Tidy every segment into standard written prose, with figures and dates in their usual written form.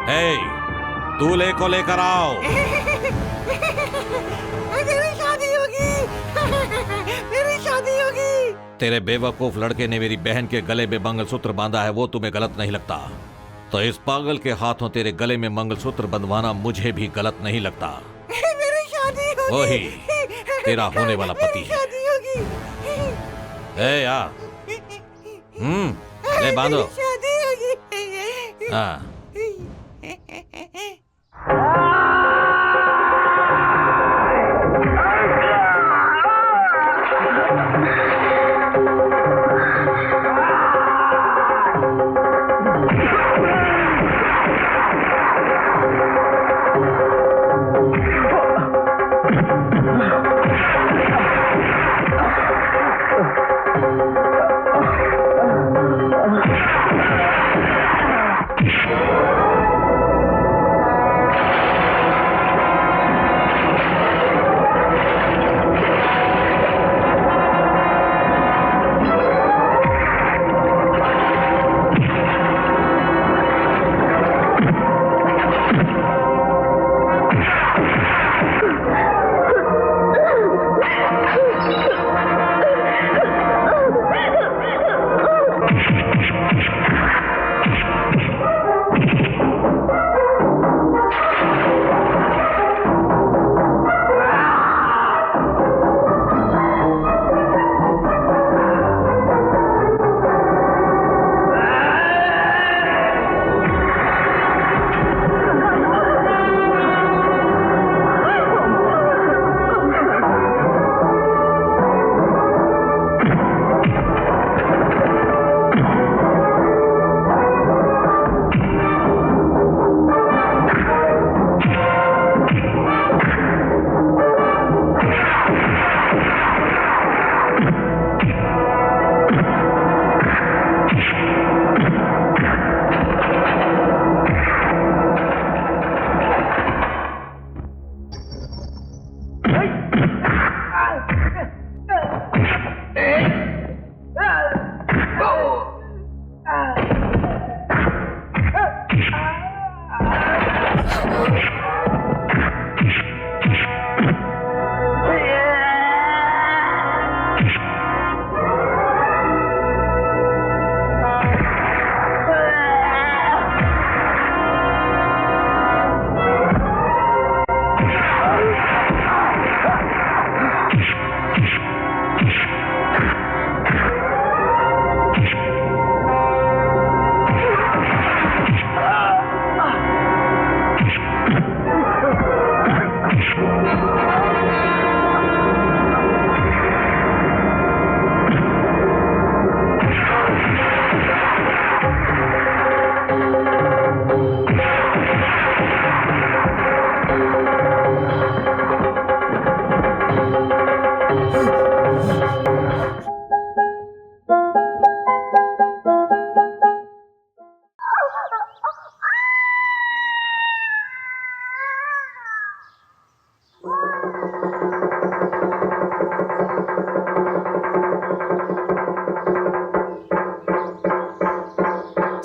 हे, दूल्हे को लेकर आओ। मेरी शादी होगी। मेरी शादी होगी। तेरे बेवकूफ लड़के ने मेरी बहन के गले में मंगलसूत्र बांधा है, वो तुम्हें गलत नहीं लगता? तो इस पागल के हाथों तेरे गले में मंगलसूत्र बंधवाना मुझे भी गलत नहीं लगता। मेरी शादी होगी। वही तेरा होने वाला पति है। शादी होगी। ए यार, ले बांधो। शादी होगी। हाँ।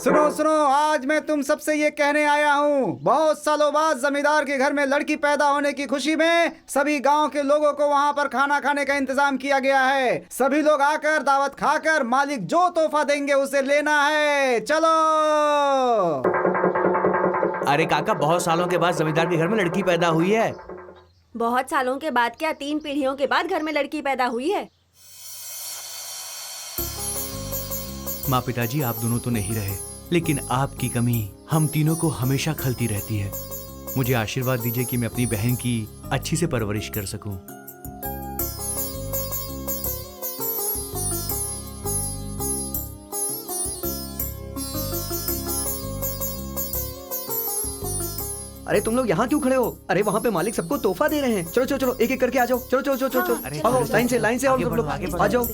सुनो सुनो, आज मैं तुम सबसे ये कहने आया हूँ, बहुत सालों बाद जमींदार के घर में लड़की पैदा होने की खुशी में सभी गांव के लोगों को वहाँ पर खाना खाने का इंतजाम किया गया है। सभी लोग आकर दावत खाकर मालिक जो तोहफा देंगे उसे लेना है। चलो। अरे काका, बहुत सालों के बाद जमींदार के घर में लड़की पैदा हुई है। बहुत सालों के बाद क्या, 3 पीढ़ियों के बाद घर में लड़की पैदा हुई है। माँ पिताजी आप दोनों तो नहीं रहे, लेकिन आपकी कमी हम तीनों को हमेशा खलती रहती है। मुझे आशीर्वाद दीजिए कि मैं अपनी बहन की अच्छी से परवरिश कर सकूं। अरे तुम लोग यहाँ क्यों खड़े हो? अरे वहाँ पे मालिक सबको तोहफा दे रहे हैं। चलो चलो चलो, एक एक करके आ जाओ। चलो चलो चलो चलो, आओ लाइन से आओ सब लोग, आ जाओ।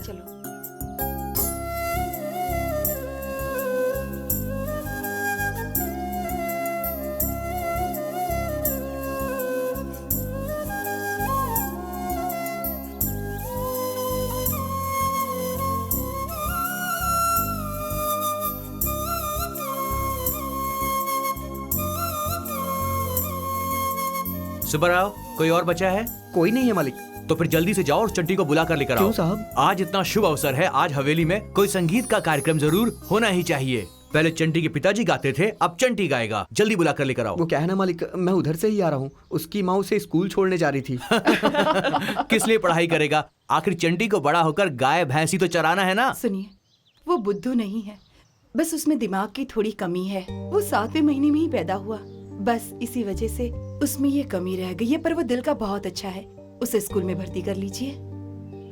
सुब्बाराव, कोई और बचा है? कोई नहीं है मालिक। तो फिर जल्दी से जाओ और चंटी को बुला कर लेकर आओ। क्यों साहब? आज इतना शुभ अवसर है, आज हवेली में कोई संगीत का कार्यक्रम जरूर होना ही चाहिए। पहले चंटी के पिताजी गाते थे, अब चंटी गाएगा। जल्दी बुला कर लेकर आओ। वो क्या है ना मालिक, मैं उधर से ही आ रहा हूँ। उसकी माँ उसे स्कूल छोड़ने जा रही थी। किस लिए पढ़ाई करेगा? आखिर चंटी को बड़ा होकर गाय भैंसी तो चराना है ना। सुनिए, वो बुद्धू नहीं है, बस उसमें दिमाग की थोड़ी कमी है। वो 7वें महीने में ही पैदा हुआ, बस इसी वजह से उसमें ये कमी रह गई है। पर वो दिल का बहुत अच्छा है, उसे स्कूल में भर्ती कर लीजिए।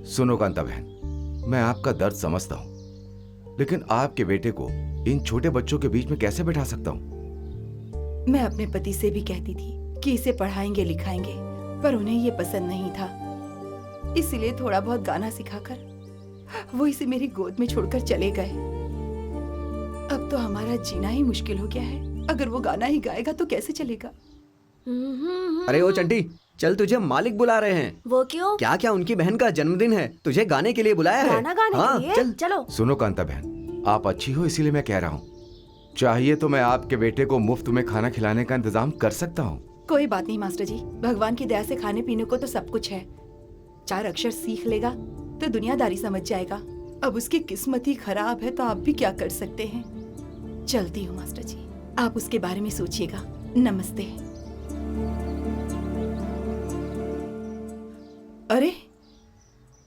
सुनो कांता बहन, मैं आपका दर्द समझता हूँ, लेकिन आपके बेटे को इन छोटे बच्चों के बीच में कैसे बैठा सकता हूँ? मैं अपने पति से भी कहती थी कि इसे पढ़ाएंगे लिखाएंगे, पर उन्हें ये पसंद नहीं था। इसीलिए थोड़ा बहुत गाना सिखाकर वो इसे मेरी गोद में छोड़कर चले गए। अब तो हमारा जीना ही मुश्किल हो गया है। अगर वो गाना ही गाएगा तो कैसे चलेगा? अरे ओ चंटी, चल तुझे मालिक बुला रहे हैं। वो क्यों? क्या क्या उनकी बहन का जन्मदिन है, तुझे गाने के लिए बुलाया है। गाना गाने हाँ, के लिए? चल। चलो। सुनो कांता बहन, आप अच्छी हो इसीलिए मैं कह रहा हूँ। चाहिए तो मैं आपके बेटे को मुफ्त में खाना खिलाने का इंतजाम कर सकता हूँ। कोई बात नहीं मास्टर जी, भगवान की दया से खाने पीने को तो सब कुछ है। 4 अक्षर सीख लेगा तो दुनियादारी समझ जाएगा। अब उसकी किस्मत ही खराब है तो आप भी क्या कर सकते हैं। चलती हूँ मास्टर जी, आप उसके बारे में सोचिएगा। नमस्ते। अरे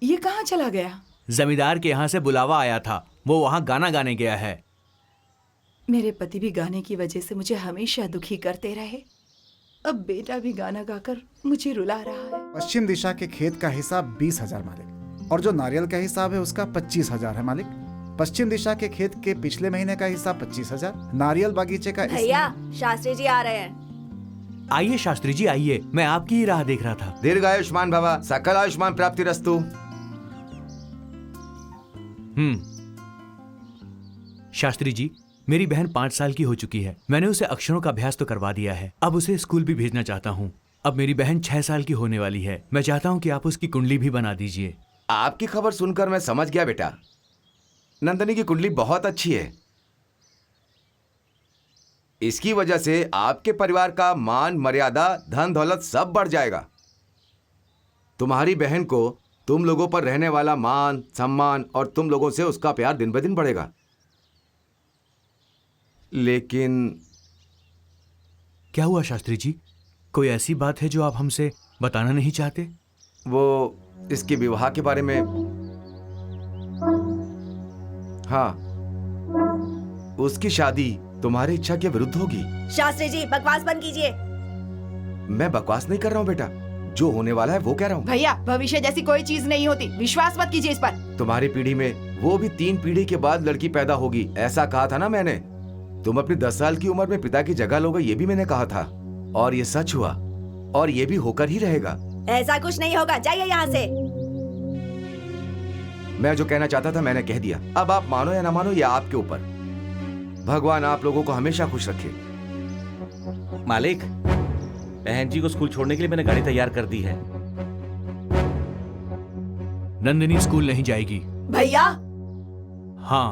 ये कहाँ चला गया? जमींदार के यहाँ से बुलावा आया था, वो वहाँ गाना गाने गया है। मेरे पति भी गाने की वजह से मुझे हमेशा दुखी करते रहे, अब बेटा भी गाना गाकर मुझे रुला रहा है। पश्चिम दिशा के खेत का हिसाब 20,000 मालिक, और जो नारियल का हिसाब है उसका 25,000 है मालिक। पश्चिम दिशा के खेत के पिछले महीने का हिसाब 25,000, नारियल बागीचे का भैया, शास्त्री जी आ रहे हैं। आइए शास्त्री जी आइए, मैं आपकी ही राह देख रहा था। दीर्घायुष्मान भवा, सकल आयुष्मान प्राप्तिरस्तु। शास्त्री जी, मेरी बहन 5 साल की हो चुकी है। मैंने उसे अक्षरों का अभ्यास तो करवा दिया है, अब उसे स्कूल भी भेजना चाहता हूँ। अब मेरी बहन 6 साल की होने वाली है। मैं चाहता हूँ कि आप उसकी कुंडली भी बना दीजिए। आपकी खबर सुनकर मैं समझ गया बेटा, नंदनी की कुंडली बहुत अच्छी है। इसकी वजह से आपके परिवार का मान मर्यादा धन दौलत सब बढ़ जाएगा। तुम्हारी बहन को तुम लोगों पर रहने वाला मान सम्मान और तुम लोगों से उसका प्यार दिन ब दिन बढ़ेगा। लेकिन क्या हुआ शास्त्री जी? कोई ऐसी बात है जो आप हमसे बताना नहीं चाहते? वो इसके विवाह के बारे में। हाँ, उसकी शादी तुम्हारी इच्छा के विरुद्ध होगी। शास्त्री जी, बकवास बंद कीजिए। मैं बकवास नहीं कर रहा हूँ बेटा, जो होने वाला है वो कह रहा हूँ। भैया, भविष्य जैसी कोई चीज नहीं होती, विश्वास मत कीजिए इस पर। तुम्हारी पीढ़ी में वो भी 3 पीढ़ी के बाद लड़की पैदा होगी, ऐसा कहा था ना मैंने। तुम अपनी 10 साल की उम्र में पिता की जगह लोगे, ये भी मैंने कहा था, और ये सच हुआ, और ये भी होकर ही रहेगा। ऐसा कुछ नहीं होगा, जाइए यहाँ से। मैं जो कहना चाहता था मैंने कह दिया। अब आप मानो या ना मानो, ये आपके ऊपर। भगवान आप लोगों को हमेशा खुश रखे। मालिक, बहन जी को स्कूल छोड़ने के लिए मैंने गाड़ी तैयार कर दी है। नंदिनी स्कूल नहीं जाएगी। भैया, हाँ,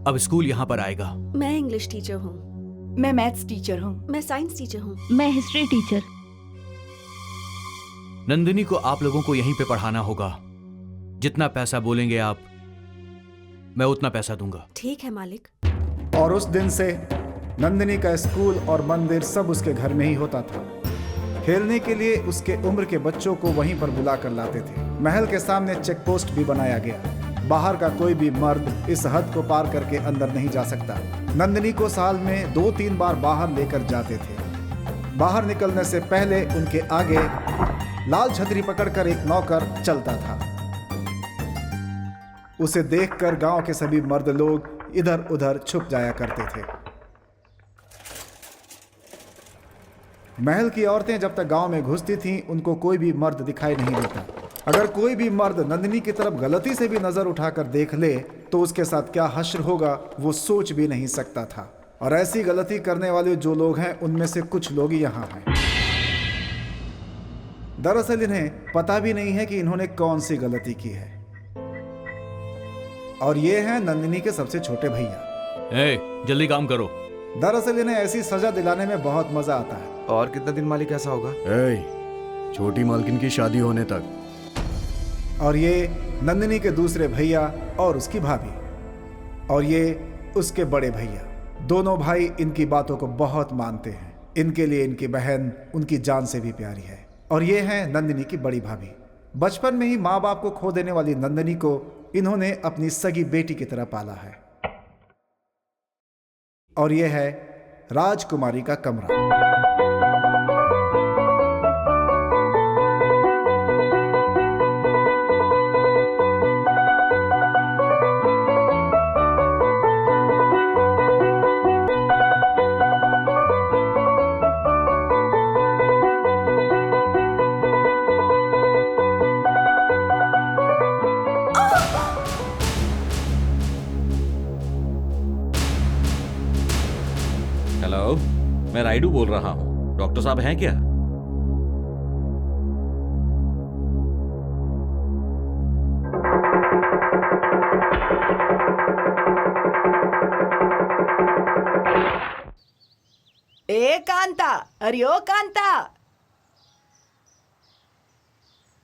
अब स्कूल यहाँ पर आएगा। मैं इंग्लिश टीचर हूँ। मैं मैथ्स टीचर हूँ। मैं साइंस टीचर हूँ। मैं हिस्ट्री टीचर। नंदिनी को आप लोगों को यहीं पे पढ़ाना होगा। जितना पैसा बोलेंगे आप, मैं उतना पैसा दूंगा। ठीक है मालिक। और उस दिन से नंदिनी का स्कूल और मंदिर सब उसके घर में ही होता था। खेलने के लिए उसके उम्र के बच्चों को वहीं पर बुला कर लाते थे। महल के सामने चेक पोस्ट भी बनाया गया। बाहर का कोई भी मर्द इस हद को पार करके अंदर नहीं जा सकता। नंदिनी को साल में 2-3 बार बाहर लेकर जाते थे। बाहर निकलने से पहले उनके आगे लाल छतरी पकड़कर एक नौकर चलता था। उसे देखकर गांव के सभी मर्द लोग इधर उधर छुप जाया करते थे। महल की औरतें जब तक गांव में घुसती थीं, उनको कोई भी मर्द दिखाई नहीं देता। अगर कोई भी मर्द नंदिनी की तरफ गलती से भी नजर उठाकर देख ले तो उसके साथ क्या हश्र होगा वो सोच भी नहीं सकता था। और ऐसी गलती करने वाले जो लोग हैं उनमें से कुछ लोग यहाँ हैं। दरअसल इन्हें पता भी नहीं है कि इन्होंने कौन सी गलती की है। और ये हैं नंदिनी के सबसे छोटे भैया। जल्दी काम करो। दरअसल इन्हें ऐसी सजा दिलाने में बहुत मजा आता है। और कितना दिन मालिक ऐसा होगा? छोटी मालकिन की शादी होने तक। और ये नंदिनी के दूसरे भैया और उसकी भाभी, और ये उसके बड़े भैया। दोनों भाई इनकी बातों को बहुत मानते हैं। इनके लिए इनकी बहन उनकी जान से भी प्यारी है। और ये है नंदिनी की बड़ी भाभी। बचपन में ही माँ बाप को खो देने वाली नंदिनी को इन्होंने अपनी सगी बेटी की तरह पाला है। और ये है राजकुमारी का कमरा। हेलो, मैं राइडू बोल रहा हूँ। डॉक्टर साहब हैं क्या? ए कांता, अरे ओ कांता,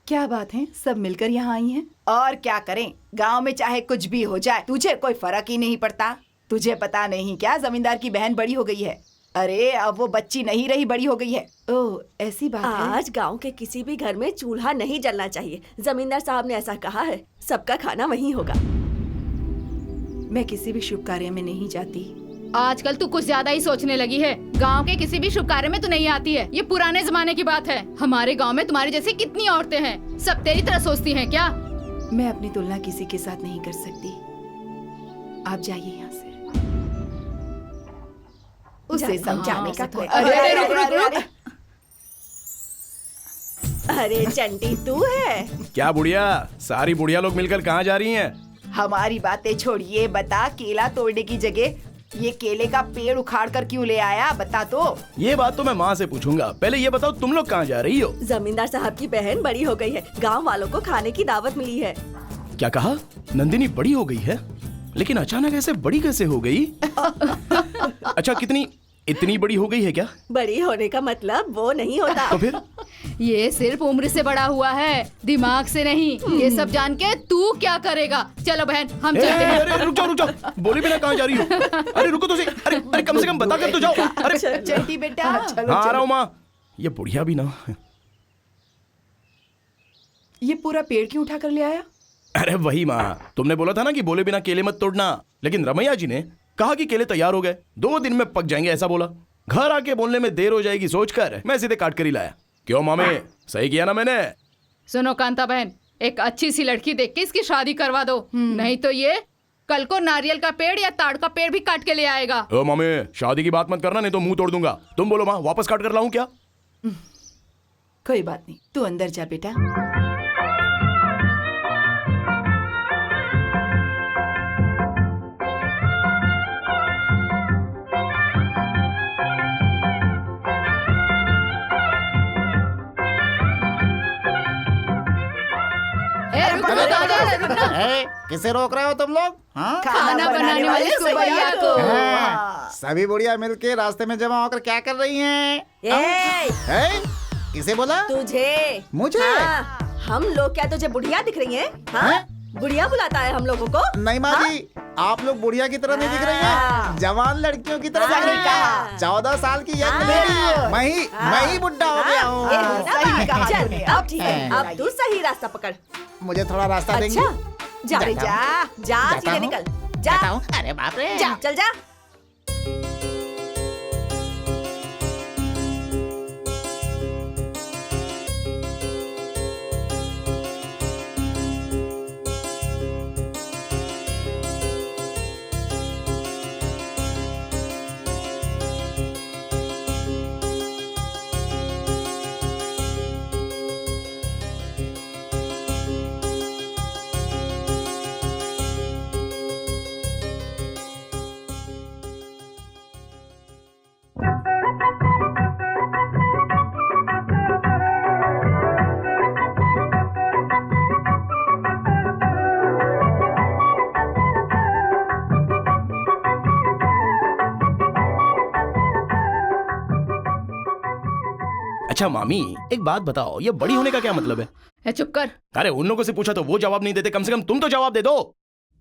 क्या बात है? सब मिलकर यहाँ आई हैं। और क्या करें, गांव में चाहे कुछ भी हो जाए तुझे कोई फर्क ही नहीं पड़ता। तुझे पता नहीं क्या, जमींदार की बहन बड़ी हो गई है। अरे अब वो बच्ची नहीं रही, बड़ी हो गई है। ओह, ऐसी बात है। आज गांव के किसी भी घर में चूल्हा नहीं जलना चाहिए। जमींदार साहब ने ऐसा कहा है। सबका खाना वहीं होगा। मैं किसी भी शुभ कार्य में नहीं जाती। आजकल तू कुछ ज्यादा ही सोचने लगी है। गांव के किसी भी शुभ कार्य में तू नहीं आती है। ये पुराने जमाने की बात है। हमारे गांव में तुम्हारी जैसी कितनी औरतें हैं, सब तेरी तरह सोचती हैं क्या? मैं अपनी तुलना किसी के साथ नहीं कर सकती। आप जाइए यहाँ से। उसे समझाने का कोई। अरे रुक रुक रुक। अरे चंटी तू है क्या बुढ़िया? सारी बुढ़िया लोग मिलकर कहाँ जा रही हैं? हमारी बातें छोड़िए, बता केला तोड़ने की जगह ये केले का पेड़ उखाड़ कर क्यों ले आया? बता तो। ये बात तो मैं माँ से पूछूंगा। पहले ये बताओ तुम लोग कहाँ जा रही हो? जमींदार साहब की बहन बड़ी हो गई है। गांव वालों को खाने की दावत मिली है। क्या कहा? नंदिनी बड़ी हो गई है? लेकिन अचानक ऐसे बड़ी कैसे हो गई? अच्छा, कितनी इतनी बड़ी हो गई है क्या? बड़ी होने का मतलब वो नहीं होता। तो फिर? ये सिर्फ उम्र से बड़ा हुआ है, दिमाग से नहीं। ये सब जान के तू क्या करेगा? चलो बहन, हम चलते हैं। अरे रुक जाओ, बोले बिना कहाँ जा रही हो? अरे रुको तो सही। अरे कम से कम बता कर तो जाओ। अरे चंटी बेटा, चलो हाँ, आ रहा हूँ माँ। ये बुढ़िया भी ना। ये पूरा पेड़ क्यों उठा कर ले आया? अरे वही माँ, तुमने बोला था ना कि बोले बिना केले मत तोड़ना। लेकिन रमैया जी ने कहा कि केले तैयार हो गए, 2 दिन में पक जाएंगे, ऐसा बोला। घर आके बोलने में देर हो जाएगी सोचकर मैं सीधे काट कर ही लाया। क्यों मामे, सही किया ना मैंने? सुनो कांता बहन, एक अच्छी सी लड़की देख के इसकी शादी करवा दो, नहीं तो ये कल को नारियल का पेड़ या ताड़ का पेड़ भी काट के ले आएगा। ओ मामे, शादी की बात मत करना, नहीं तो मुंह तोड़ दूंगा। तुम बोलो माँ, वापस काट कर लाऊं क्या? कोई बात नहीं, तू अंदर जा बेटा। किसे रोक रहे हो तुम लोग? हाँ? खाना बनाने वाले सुबैया को। सभी बुढ़िया मिलके रास्ते में जमा होकर क्या कर रही हैं? किसे बोला? तुझे। मुझे? हाँ, हम लोग क्या तुझे बुढ़िया दिख रही हैं? हाँ? बुढ़िया बुलाता है हम लोगों को? नहीं माँ जी, आप लोग बुढ़िया की तरह नहीं दिख रही हैं, जवान लड़कियों की तरह दिख रही हैं। 14 साल की यंग लेडी। मैं ही बुढ़ा हो गया हूँ। चल अब ठीक है, अब तू सही रास्ता पकड़। मुझे थोड़ा रास्ता देंगे? अच्छा जा रे, जा सीधे निकल जा। अरे बाप रे, जा चल जा। अच्छा मामी, एक बात बताओ, ये बड़ी होने का क्या मतलब है? चुप कर। अरे उन लोगों से पूछा तो वो जवाब नहीं देते, कम से कम तुम तो जवाब दे दो।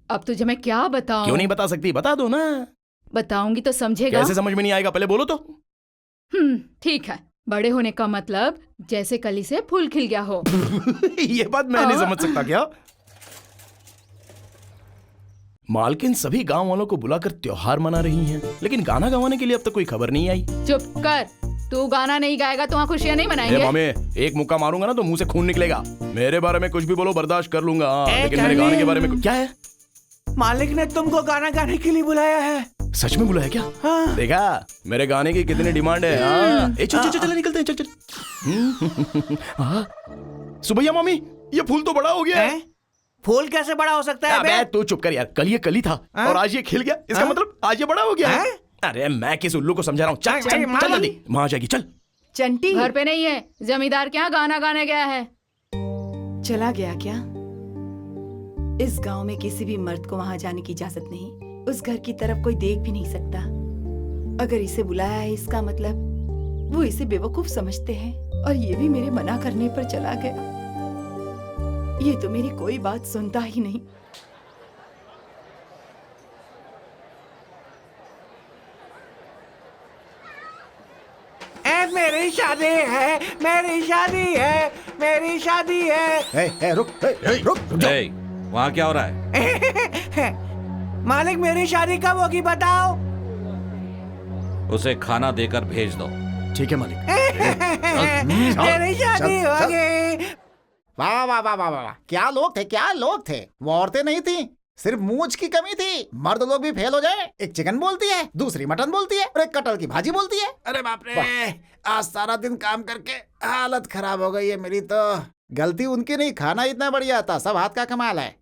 अब तुझे मैं क्या बताऊं? क्यों नहीं बता सकती? बता दो ना। बताऊंगी तो समझेगा। कैसे समझ में नहीं आएगा? पहले बोलो तो। ठीक है। बड़े होने का मतलब जैसे कली से फूल खिल गया हो। ये बात मैं नहीं समझ सकता क्या? मालकिन सभी गांव वालों को बुलाकर त्योहार मना रही हैं, लेकिन गाना गवाने के लिए अब तक कोई खबर नहीं आई। चुप कर। तू गाना नहीं गाएगा तो वहाँ खुशियाँ नहीं मनाएंगे। मामे, एक मुक्का मारूंगा ना तो मुंह से खून निकलेगा। मेरे बारे में कुछ भी बोलो, बर्दाश्त कर लूंगा, लेकिन मेरे गाने के बारे में क्या है? मालिक ने तुमको गाना गाने के लिए बुलाया है। सच में बुलाया क्या? हाँ। देखा मेरे गाने की कितनी डिमांड है। चल चल चल निकलते हैं, चल चल। सुबैया मामी, ये फूल तो बड़ा हो गया है। फूल कैसे बड़ा हो सकता है? अबे तू चुप कर यार, कल ये कली था और आज ये खिल गया, इसका मतलब आज ये बड़ा हो गया है। अरे मैं किस उल्लू को समझा रहा हूँ। चल चल चल जल्दी, वहां जाएगी। चल। चंटी घर पे नहीं है, जमींदार के यहाँ गाना गाने गया है। चला गया क्या? इस गांव में किसी भी मर्द को वहां जाने की इजाजत नहीं। उस घर की तरफ कोई देख भी नहीं सकता। अगर इसे बुलाया है, इसका मतलब वो इसे बेवकूफ समझते हैं, और ये भी मेरे मना करने पर चला गया। ये तो मेरी कोई बात सुनता ही नहीं। मेरी शादी है, मेरी शादी है, मेरी शादी है। रुक। वहाँ क्या हो रहा है? मालिक मेरी शादी कब होगी बताओ? उसे खाना देकर भेज दो। ठीक है मालिक। मेरी शादी होगी। वाह वाह वाह वाह वाह, क्या लोग थे, क्या लोग थे। वो औरतें नहीं थी, सिर्फ मूंछ की कमी थी। मर्द लोग भी फेल हो जाए। एक चिकन बोलती है, दूसरी मटन बोलती है, और एक कटहल की भाजी बोलती है। अरे बाप रे, आज सारा दिन काम करके हालत खराब हो गई है मेरी तो। गलती उनकी नहीं, खाना इतना बढ़िया था, सब हाथ का कमाल है।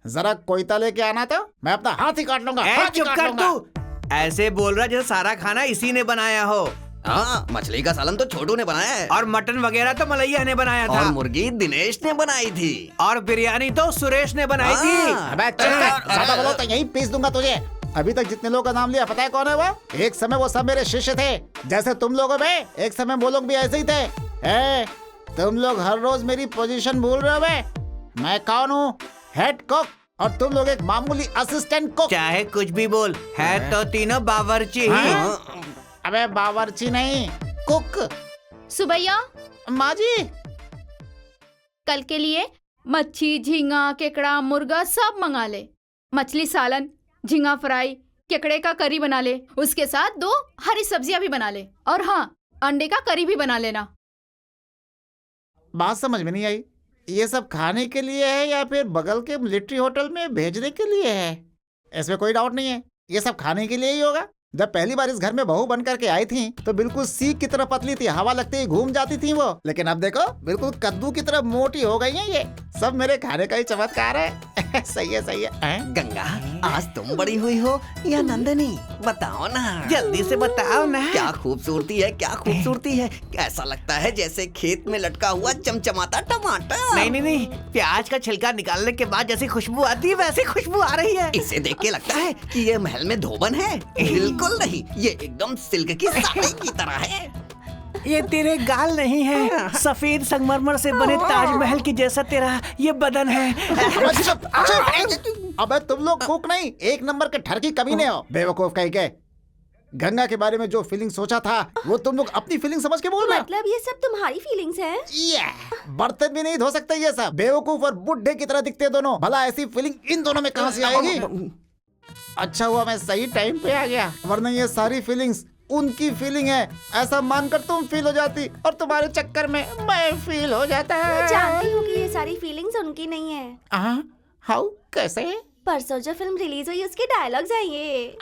जरा कोयता लेके आना तो मैं अपना हाथ ही काट लूंगा। चुप कर तू। ऐसे बोल रहा जैसे सारा खाना इसी ने बनाया हो। हाँ, मछली का सालन तो छोटू ने बनाया है, और मटन वगैरह तो मलैया ने बनाया था, और मुर्गी दिनेश ने बनाई थी, और बिरयानी तो सुरेश ने बनाई थी। अबे चल, ज्यादा बोलो तो यहीं पीस दूंगा तुझे। अभी तक जितने लोगों का नाम लिया, पता है कौन है वो? एक समय वो सब मेरे शिष्य थे, जैसे तुम लोगों में एक समय वो लोग भी ऐसे ही थे। तुम लोग हर रोज मेरी पोजीशन भूल रहे हो बे। मैं कौन हूँ? हेड कुक, और तुम लोग एक मामूली असिस्टेंट कुक। चाहे कुछ भी बोल, है तो तीनों बावर्ची ही। अबे बावर्ची नहीं, कुक। सुबैया माँ जी, कल के लिए मच्छी, झींगा, केकड़ा, मुर्गा सब मंगा ले। मछली सालन, झींगा फ्राई, केकड़े का करी बना ले। उसके साथ 2 हरी सब्जियां भी बना ले, और हाँ, अंडे का करी भी बना लेना। बात समझ में नहीं आई। ये सब खाने के लिए है या फिर बगल के मिलिट्री होटल में भेजने के लिए है? इसमें कोई डाउट नहीं है, ये सब खाने के लिए ही होगा। जब पहली बार इस घर में बहू बन करके आई थी तो बिल्कुल सीख की तरह पतली थी, हवा लगते ही घूम जाती थी वो। लेकिन अब देखो, बिल्कुल कद्दू की तरह मोटी हो गई है। ये सब मेरे खाने का ही चमत्कार है। सही है। गंगा, आज तुम बड़ी हुई हो या नंदनी? बताओ ना, जल्दी से बताओ ना। क्या खूबसूरती है, क्या खूबसूरती है। ऐसा लगता है जैसे खेत में लटका हुआ चमचमाता टमाटर। नहीं, प्याज का छिलका निकालने के बाद जैसी खुशबू आती है, वैसी खुशबू आ रही है। इसे देख के लगता है कि ये महल में धोबन है। बिल्कुल नहीं, ये एकदम सिल्क की साड़ी की तरह है। ये तेरे गाल नहीं है, सफेद संगमरमर से बने ताजमहल की जैसा तेरा ये बदन है। अबे तुम लोग कुक नहीं, एक नंबर के ठरकी कमीने हो, बेवकूफ कहीं के। गंगा के बारे में जो फीलिंग सोचा था वो तुम लोग अपनी फीलिंग समझ के बोल रहे हो। मतलब ये सब तुम्हारी फीलिंग्स हैं? बर्तन भी नहीं धो सकते ये सब। बेवकूफ और बुढ़े की तरह दिखते दोनों। भला ऐसी फीलिंग इन दोनों में कहां से आएगी? अच्छा हुआ मैं सही टाइम पे आ गया, वरना ये सारी फीलिंग्स उनकी फीलिंग है ऐसा मानकर तुम फील हो जाती, और तुम्हारे चक्कर में मैं फील हो जाता है। मैं जानती हूँ कि ये सारी फीलिंग्स उनकी नहीं है। हाउ, कैसे? परसों जो फिल्म रिलीज हुई उसके डायलॉग्स हैं ये।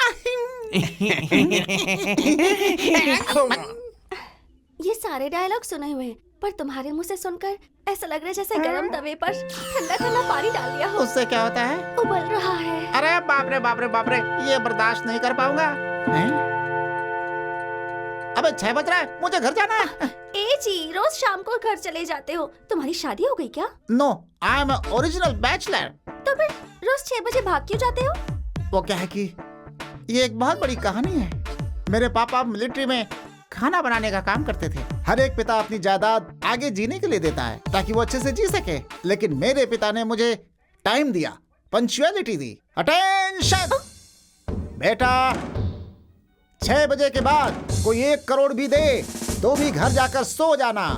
ये सारे डायलॉग सुने हुए हैं, पर तुम्हारे मुंह से सुनकर ऐसा लग रहा है जैसे गरम तवे पर ठंडा ठंडा पानी डाल दिया हो। उससे क्या होता है? उबल रहा है। अरे बाप रे बाप रे बाप रे, ये बर्दाश्त नहीं कर पाऊंगा। अबे 6 बज रहा है, मुझे घर जाना है। ए जी, रोज शाम को घर चले जाते हो। तुम्हारी शादी हो गई क्या? No, I am original bachelor. तो फिर रोज 6 बजे भाग क्यों जाते हो? वो क्या है कि ये एक बहुत बड़ी कहानी है। मेरे पापा मिलिट्री में खाना बनाने का काम करते थे। हर एक पिता अपनी जायदाद आगे जीने के लिए देता है ताकि वो अच्छे से जी सके, लेकिन मेरे पिता ने मुझे टाइम दिया, पंक्चुअलिटी दी। अटेंशन बेटा, 6 बजे के बाद कोई 1 करोड़ भी दे तो भी घर जाकर सो जाना।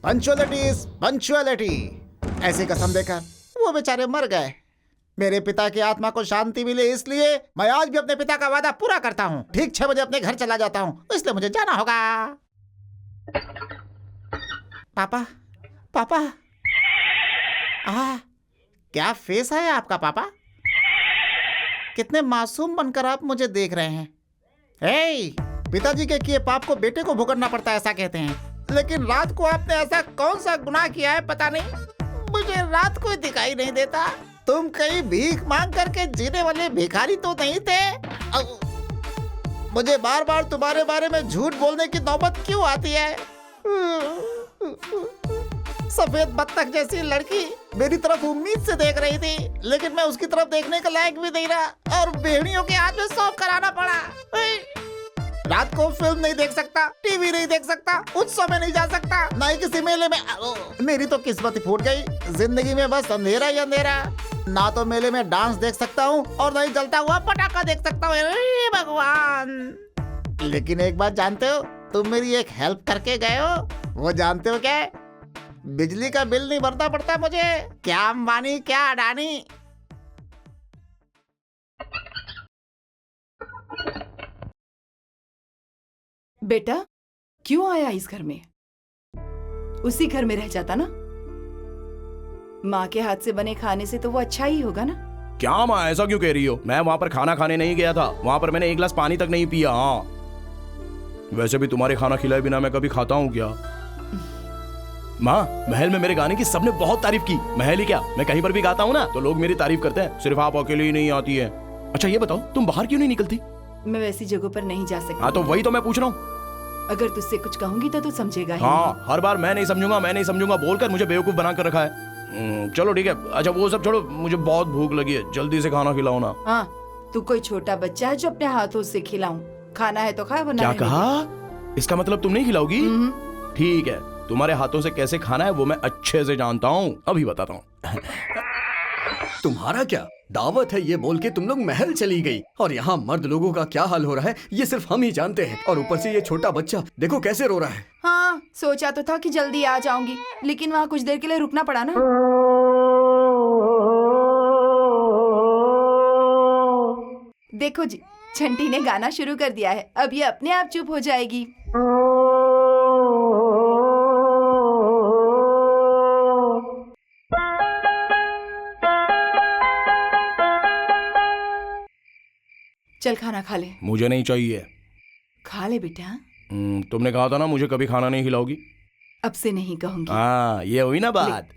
Punctuality is punctuality. ऐसी कसम देकर वो बेचारे मर गए। मेरे पिता की आत्मा को शांति मिले इसलिए मैं आज भी अपने पिता का वादा पूरा करता हूँ। ठीक 6 बजे अपने घर चला जाता हूँ, इसलिए मुझे जाना होगा। पापा, पापा, क्या फेस है आपका पापा? कितने मासूम बनकर आप मुझे देख रहे हैं। पिताजी के किए पाप को बेटे को भुगतना पड़ता है ऐसा कहते हैं, लेकिन रात को आपने ऐसा कौन सा गुनाह किया है पता नहीं, मुझे रात को दिखाई नहीं देता। तुम कहीं भीख मांग करके जीने वाले भिखारी तो नहीं थे? मुझे बार बार तुम्हारे बारे में झूठ बोलने की नौबत क्यों आती है? सफेद बत्तख जैसी लड़की मेरी तरफ उम्मीद से देख रही थी, लेकिन मैं उसकी तरफ देखने का लायक भी नहीं रहा और भेड़ियों के हाथ में सौंप कराना पड़ा। रात को फिल्म नहीं देख सकता, टीवी नहीं देख सकता, उत्सव में नहीं जा सकता, ना ही किसी मेले में। मेरी तो किस्मत ही फूट गई। जिंदगी में बस अंधेरा ही अंधेरा। ना तो मेले में डांस देख सकता हूँ और ना ही जलता हुआ पटाखा देख सकता हूँ। भगवान! लेकिन एक बात जानते हो, तुम मेरी एक हेल्प करके गए हो। वो जानते हो क्या? बिजली का बिल नहीं भरना पड़ता मुझे। क्या अंबानी, क्या अडानी। बेटा, क्यों आया इस घर में? उसी घर में रह जाता ना। माँ के हाथ से बने खाने से तो वो अच्छा ही होगा ना। क्या माँ, ऐसा क्यों कह रही हो? मैं वहाँ पर खाना खाने नहीं गया था, वहाँ पर मैंने 1 गिलास पानी तक नहीं पिया। हाँ, वैसे भी तुम्हारे खाना खिलाए बिना मैं कभी खाता हूँ क्या? माँ, महल में मेरे गाने की सबने बहुत तारीफ की। महल ही क्या, मैं कहीं पर भी गाता हूँ ना तो लोग मेरी तारीफ करते हैं। सिर्फ आप अकेले ही नहीं आती है। अच्छा ये बताओ, तुम बाहर क्यों नहीं निकलती? मैं वैसी जगहों पर नहीं जा सकती। हाँ तो वही तो मैं पूछ रहा हूँ। अगर तुझसे कुछ कहूंगी तो तू समझेगा ही हाँ, नहीं। हर बार मैं नहीं समझूंगा बोलकर मुझे बेवकूफ बना कर रखा है। चलो ठीक है, अच्छा वो सब छोड़ो, मुझे बहुत भूख लगी है, जल्दी से खाना खिलाओ ना। हाँ, तू कोई छोटा बच्चा है जो अपने हाथों से खिलाऊं? खाना है तो खा, वरना क्या रहने दे। कहा? इसका मतलब तुम नहीं खिलाओगी? ठीक है, तुम्हारे हाथों से कैसे खाना है वो मैं अच्छे से जानता हूँ, अभी बताता हूँ। तुम्हारा क्या दावत है ये बोल के तुम लोग महल चली गई, और यहाँ मर्द लोगों का क्या हाल हो रहा है ये सिर्फ हम ही जानते हैं। और ऊपर से ये छोटा बच्चा देखो कैसे रो रहा है। हाँ, सोचा तो था कि जल्दी आ जाऊंगी, लेकिन वहाँ कुछ देर के लिए रुकना पड़ा ना। देखो जी, छंटी ने गाना शुरू कर दिया है, अब ये अपने आप चुप हो जाएगी। चल खाना खा ले। मुझे नहीं चाहिए। खा ले बेटा। तुमने कहा था ना मुझे कभी खाना नहीं खिलाओगी। अब से नहीं कहूंगी। हाँ, ये हुई ना बात।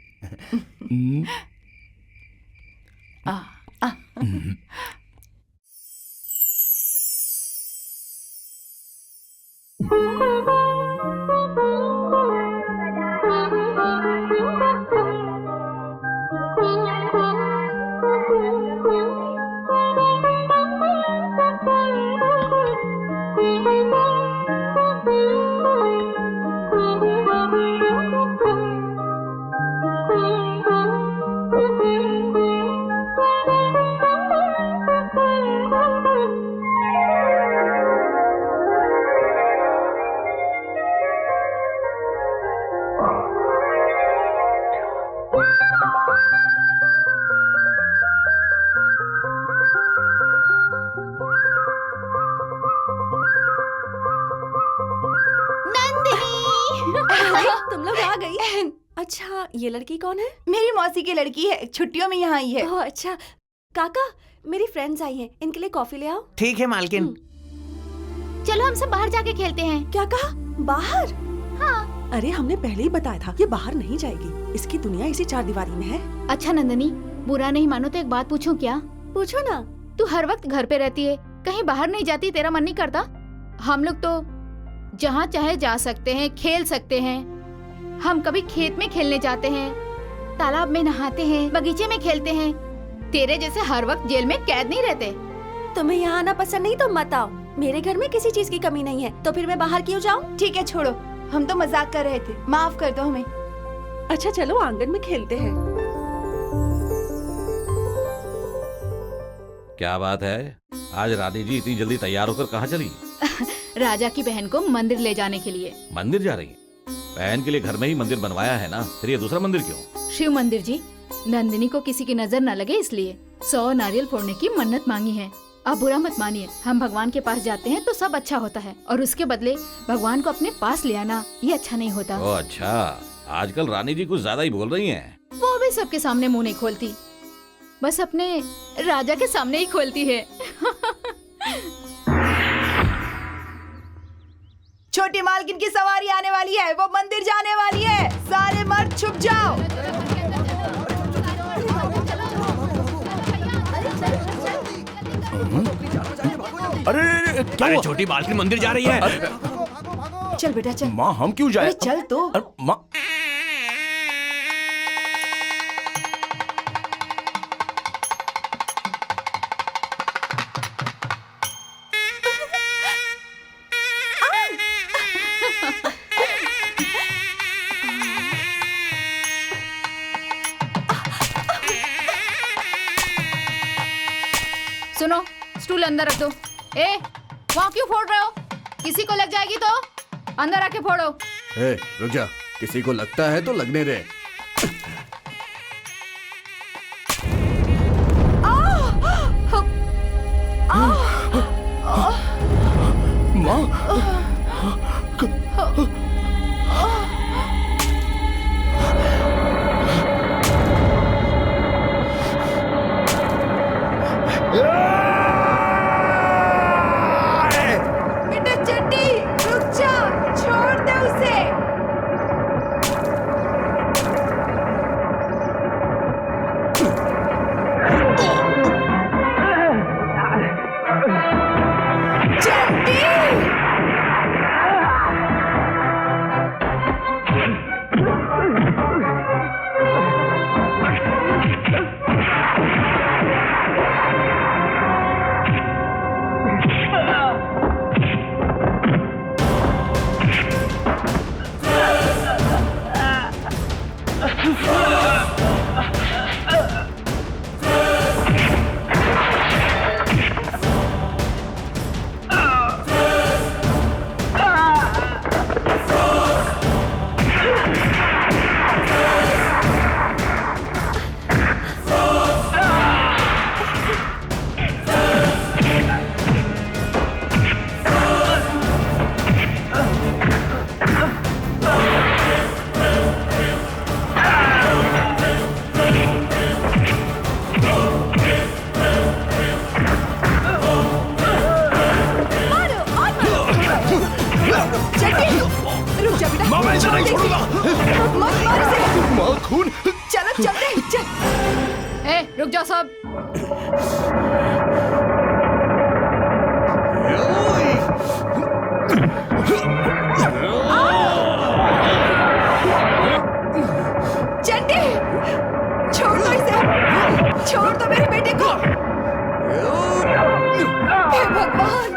तुम लोग आ गई। अच्छा, ये लड़की कौन है? मेरी मौसी की लड़की है, छुट्टियों में यहाँ आई है। ओह अच्छा, काका मेरी फ्रेंड्स आई हैं, इनके लिए कॉफी ले आओ। ठीक है मालकिन। चलो हम सब बाहर जाके खेलते हैं। क्या कहा? बाहर? हाँ। अरे हमने पहले ही बताया था, ये बाहर नहीं जाएगी, इसकी दुनिया इसी 4 दीवारी में है। अच्छा नंदनी, बुरा नहीं मानो तो एक बात पूछूं क्या? पूछो ना। तू हर वक्त घर पे रहती है, कहीं बाहर नहीं जाती, तेरा मन नहीं करता? हम लोग तो जहाँ चाहे जा सकते हैं, खेल सकते हैं। हम कभी खेत में खेलने जाते हैं, तालाब में नहाते हैं, बगीचे में खेलते हैं। तेरे जैसे हर वक्त जेल में कैद नहीं रहते। तुम्हें यहाँ आना पसंद नहीं तो मत आओ, मेरे घर में किसी चीज की कमी नहीं है, तो फिर मैं बाहर क्यों जाऊँ? ठीक है छोड़ो, हम तो मजाक कर रहे थे, माफ कर दो हमें। अच्छा चलो आंगन में खेलते हैं। क्या बात है, आज रानी जी इतनी जल्दी तैयार होकर कहाँ चली? राजा की बहन को मंदिर ले जाने के लिए। मंदिर जा रही? बहन के लिए घर में ही मंदिर बनवाया है ना, फिर ये दूसरा मंदिर क्यों? शिव मंदिर जी, नंदिनी को किसी की नजर न लगे इसलिए 100 नारियल फोड़ने की मन्नत मांगी है। आप बुरा मत मानिए, हम भगवान के पास जाते हैं तो सब अच्छा होता है, और उसके बदले भगवान को अपने पास ले आना ये अच्छा नहीं होता। ओ अच्छा, आजकल रानी जी कुछ ज्यादा ही बोल रही हैं। वो भी सबके सामने मुंह नहीं खोलती, बस अपने राजा के सामने ही खोलती है। छोटी मालकिन की सवारी आने वाली है, वो मंदिर जाने वाली है, सारे मर्द छुप जाओ। अरे क्या हुआ? छोटी बालकनी मंदिर जा रही है। चल बेटा चल। माँ हम क्यों जाए? अरे चल तो। माँ सुनो, स्टूल अंदर रख दो। ए, वहाँ क्यों फोड़ रहे हो? किसी को लग जाएगी तो अंदर आके फोड़ो। ए, रुक जा, किसी को लगता है तो लगने दे। माँ बेटा चट्टी रुक जा, छोड़ दे उसे। रुक जाओ सब। चंडी, छोड़ दो इसे, छोड़ दो मेरे बेटे को। हे भगवान।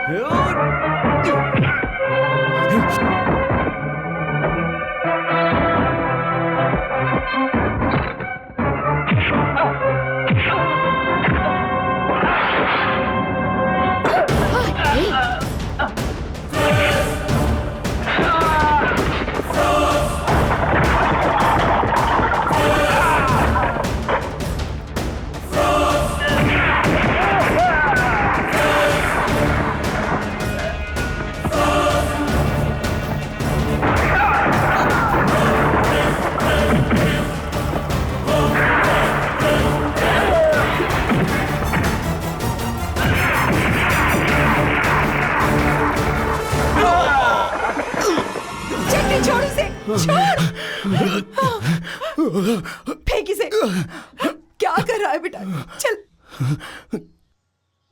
फेंक इसे। क्या कर रहा है बेटा? चल।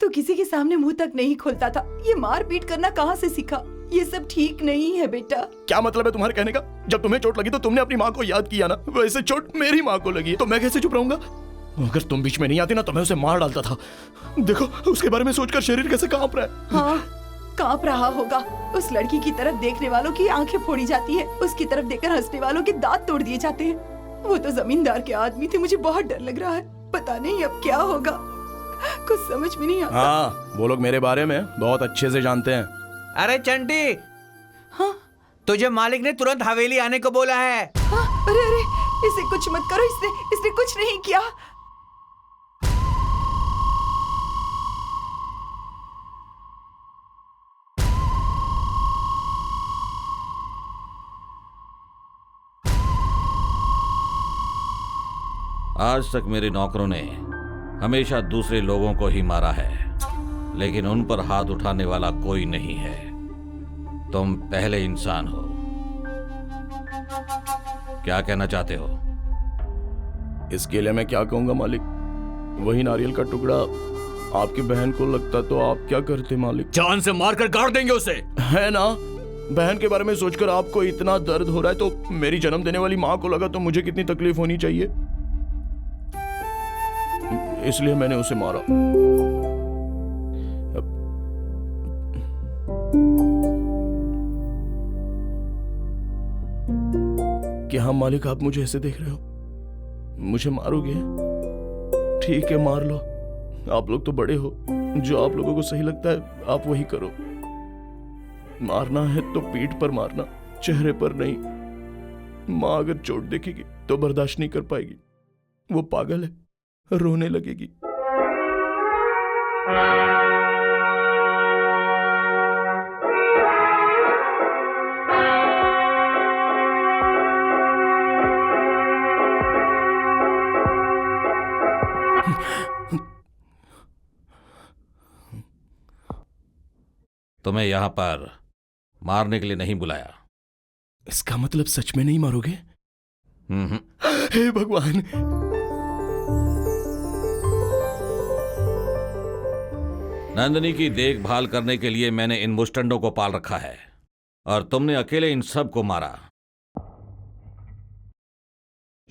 तू किसी के सामने मुंह तक नहीं खोलता था, ये मार पीट करना कहाँ से सीखा? ये सब ठीक नहीं है बेटा। क्या मतलब है तुम्हारे कहने का? जब तुम्हें चोट लगी तो तुमने अपनी माँ को याद किया ना, वैसे चोट मेरी माँ को लगी तो मैं कैसे चुप रहूंगा? अगर तुम बीच में नहीं आती ना तो मैं उसे मार डालता था। देखो उसके बारे में सोचकर शरीर कैसे कांप रहा है। हाँ, कांप रहा होगा। उस लड़की की तरफ देखने वालों की आंखें फोड़ी जाती है, उसकी तरफ देखकर हंसने वालों के दांत तोड़ दिए जाते हैं। वो तो जमींदार के आदमी थे, मुझे बहुत डर लग रहा है। पता नहीं अब क्या होगा, कुछ समझ में नहीं आता। हाँ, वो लोग मेरे बारे में बहुत अच्छे से जानते हैं। अरे चंटी, हाँ? तुझे मालिक ने तुरंत हवेली आने को बोला है। हाँ? अरे अरे, इसे कुछ मत करो, इसने कुछ नहीं किया। आज तक मेरे नौकरों ने हमेशा दूसरे लोगों को ही मारा है, लेकिन उन पर हाथ उठाने वाला कोई नहीं है। तुम पहले इंसान हो। क्या कहना चाहते हो? इसके लिए मैं क्या कहूंगा मालिक? वही नारियल का टुकड़ा आपकी बहन को लगता तो आप क्या करते मालिक? जान से मारकर गाड़ देंगे उसे। है ना? बहन के बारे में सोचकर आपको इतना दर्द हो रहा है, तो मेरी जन्म देने वाली माँ को लगा तो मुझे कितनी तकलीफ होनी चाहिए। इसलिए मैंने उसे मारा। क्या हाँ मालिक, आप मुझे ऐसे देख रहे हो? मुझे मारोगे? ठीक है, मार लो। आप लोग तो बड़े हो, जो आप लोगों को सही लगता है आप वही करो। मारना है तो पीठ पर मारना, चेहरे पर नहीं। माँ अगर चोट देखेगी तो बर्दाश्त नहीं कर पाएगी। वो पागल है, रोने लगेगी। तुम्हें यहां पर मारने के लिए नहीं बुलाया। इसका मतलब सच में नहीं मारोगे? हे भगवान! नंदिनी की देखभाल करने के लिए मैंने इन मुस्टंडों को पाल रखा है, और तुमने अकेले इन सब को मारा।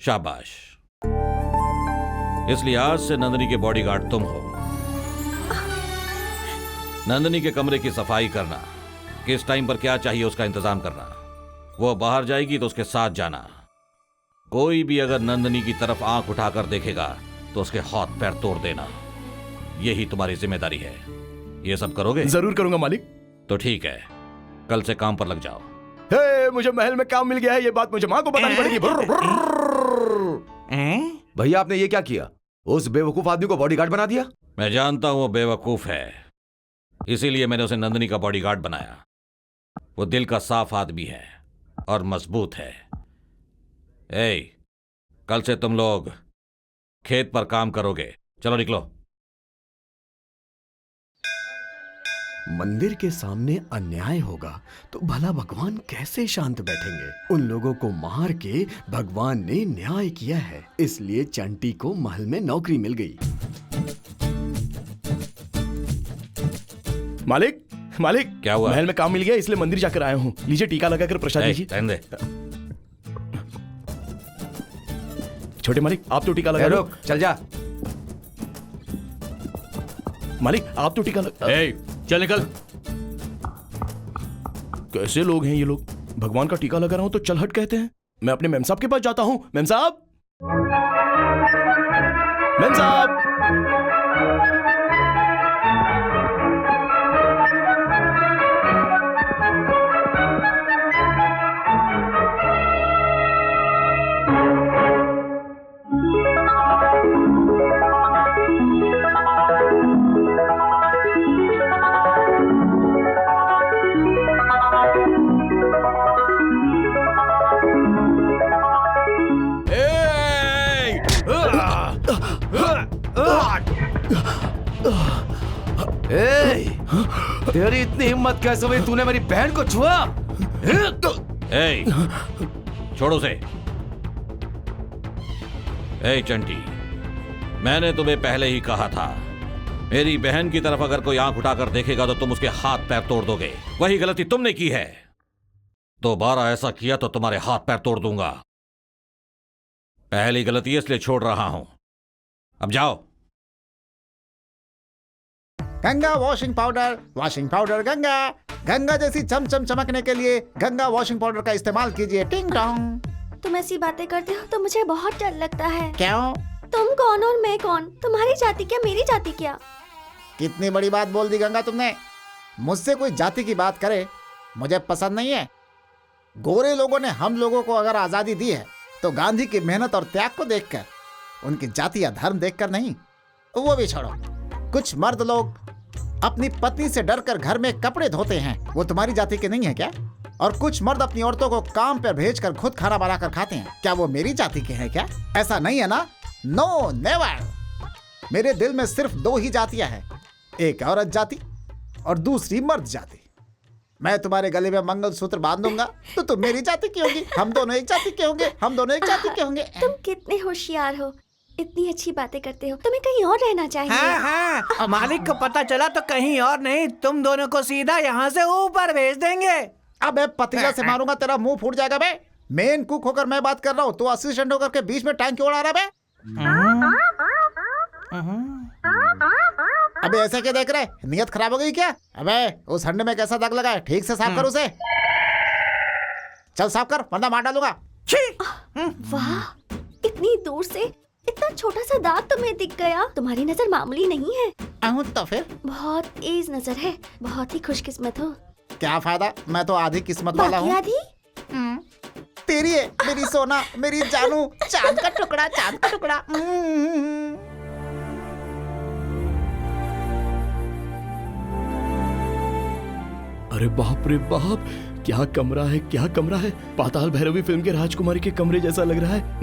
शाबाश। इसलिए आज से नंदिनी के बॉडीगार्ड तुम हो। नंदिनी के कमरे की सफाई करना, किस टाइम पर क्या चाहिए उसका इंतजाम करना। वो बाहर जाएगी तो उसके साथ जाना। कोई भी अगर नंदिनी की तरफ आंख उठाकर देखेगा तो उसके हाथ पैर तोड़ देना। यही तुम्हारी जिम्मेदारी है। ये सब करोगे? जरूर करूंगा मालिक। तो ठीक है, कल से काम पर लग जाओ। हे, मुझे महल में काम मिल गया है, ये बात मुझे माँ को बतानी पड़ेगी। भैया, आपने ये क्या किया? उस बेवकूफ आदमी को बॉडीगार्ड बना दिया। मैं जानता हूं वो बेवकूफ है, इसीलिए मैंने उसे नंदिनी का बॉडीगार्ड बनाया। वो दिल का साफ आदमी है और मजबूत है। कल से तुम लोग खेत पर काम करोगे। चलो निकलो। मंदिर के सामने अन्याय होगा तो भला भगवान कैसे शांत बैठेंगे? उन लोगों को मार के भगवान ने न्याय किया है, इसलिए चंटी को महल में नौकरी मिल गई। मालिक, मालिक, क्या हुआ? महल में काम मिल गया, इसलिए मंदिर जाकर आया हूँ। लीजिए, टीका लगाकर प्रसाद लीजिए। छोटे मालिक, आप तो टीका लगा लो। चल जा। मालिक, आप तो टीका लगा। चल निकल। कैसे लोग हैं ये लोग? भगवान का टीका लगा रहा हूं तो चल हट कहते हैं। मैं अपने मेम साहब के पास जाता हूं। मेम साहब, मेम साहब। तेरी इतनी हिम्मत कैसे हुई? तूने मेरी बहन को छुआ? छोड़ो उसे। चंटी, मैंने तुम्हें पहले ही कहा था, मेरी बहन की तरफ अगर कोई आंख उठाकर देखेगा तो तुम उसके हाथ पैर तोड़ दोगे। वही गलती तुमने की है। दोबारा ऐसा किया तो तुम्हारे हाथ पैर तोड़ दूंगा। पहली गलती इसलिए छोड़ रहा हूं। अब जाओ। Ganga washing powder Ganga. गंगा जैसी चमचम चमकने के लिए गंगा वॉशिंग पाउडर का इस्तेमाल कीजिए। टिंग टोंग। तुम ऐसी बातें करते हो तो मुझे बहुत डर लगता है। क्यों? तुम कौन और मैं कौन? तुम्हारी जाति क्या, मेरी जाति क्या? कितनी बड़ी बात बोल दी गंगा तुमने। मुझसे कोई जाति की बात करे मुझे पसंद नहीं है। गोरे लोगों ने हम लोगों को अगर आजादी दी है तो गांधी की मेहनत और त्याग को देखकर, उनकी जाति या धर्म देखकर नहीं। वो भी छोड़ो, कुछ मर्द लोग अपनी पत्नी से डरकर घर में कपड़े धोते हैं, वो तुम्हारी जाति के नहीं है क्या? और कुछ मर्द अपनी औरतों को काम पर भेजकर खुद खाना बनाकर खाते हैं, क्या वो मेरी जाति के हैं क्या? ऐसा नहीं है ना? No never. मेरे दिल में सिर्फ दो ही जातियां हैं, एक औरत जाति और दूसरी मर्द जाति। मैं तुम्हारे गले में मंगलसूत्र बांध दूंगा तो तुम मेरी जाति की होगी, हम दोनों एक जाति के होंगे, हम दोनों एक जाति के होंगे। तुम कितने होशियार हो, इतनी अच्छी बातें करते हो। तुम्हें कहीं और रहना चाहिए। हाँ, मालिक को पता चला तो कहीं और नहीं, तुम दोनों को सीधा यहाँ से ऊपर भेज देंगे। अबे पतीला से मारूंगा, तेरा मुंह फूट जाएगा बे। मेन कुक होकर मैं बात कर रहा हूँ, तो असिस्टेंट होकर के बीच में टांग क्यों उड़ा रहा बे? अबे ऐसे क्या देख रहे? नियत खराब हो गई क्या? अबे उस हंडे में कैसा दाग लगा है, ठीक से साफ कर उसे। चल साफ कर वरना मार डालूंगा। वाह, इतनी दूर से इतना छोटा सा दाग तुम्हें दिख गया। तुम्हारी नजर मामूली नहीं है। तो फिर बहुत तेज नजर है, बहुत ही खुशकिस्मत हो। क्या फायदा, मैं तो आधी किस्मत वाला हूँ। आधी? तेरी है मेरी सोना, मेरी जानू, चांद का टुकड़ा, चांद का टुकड़ा। अरे बाप रे बाप, क्या कमरा है, क्या कमरा है। पाताल भैरवी फिल्म के राजकुमारी के कमरे जैसा लग रहा है।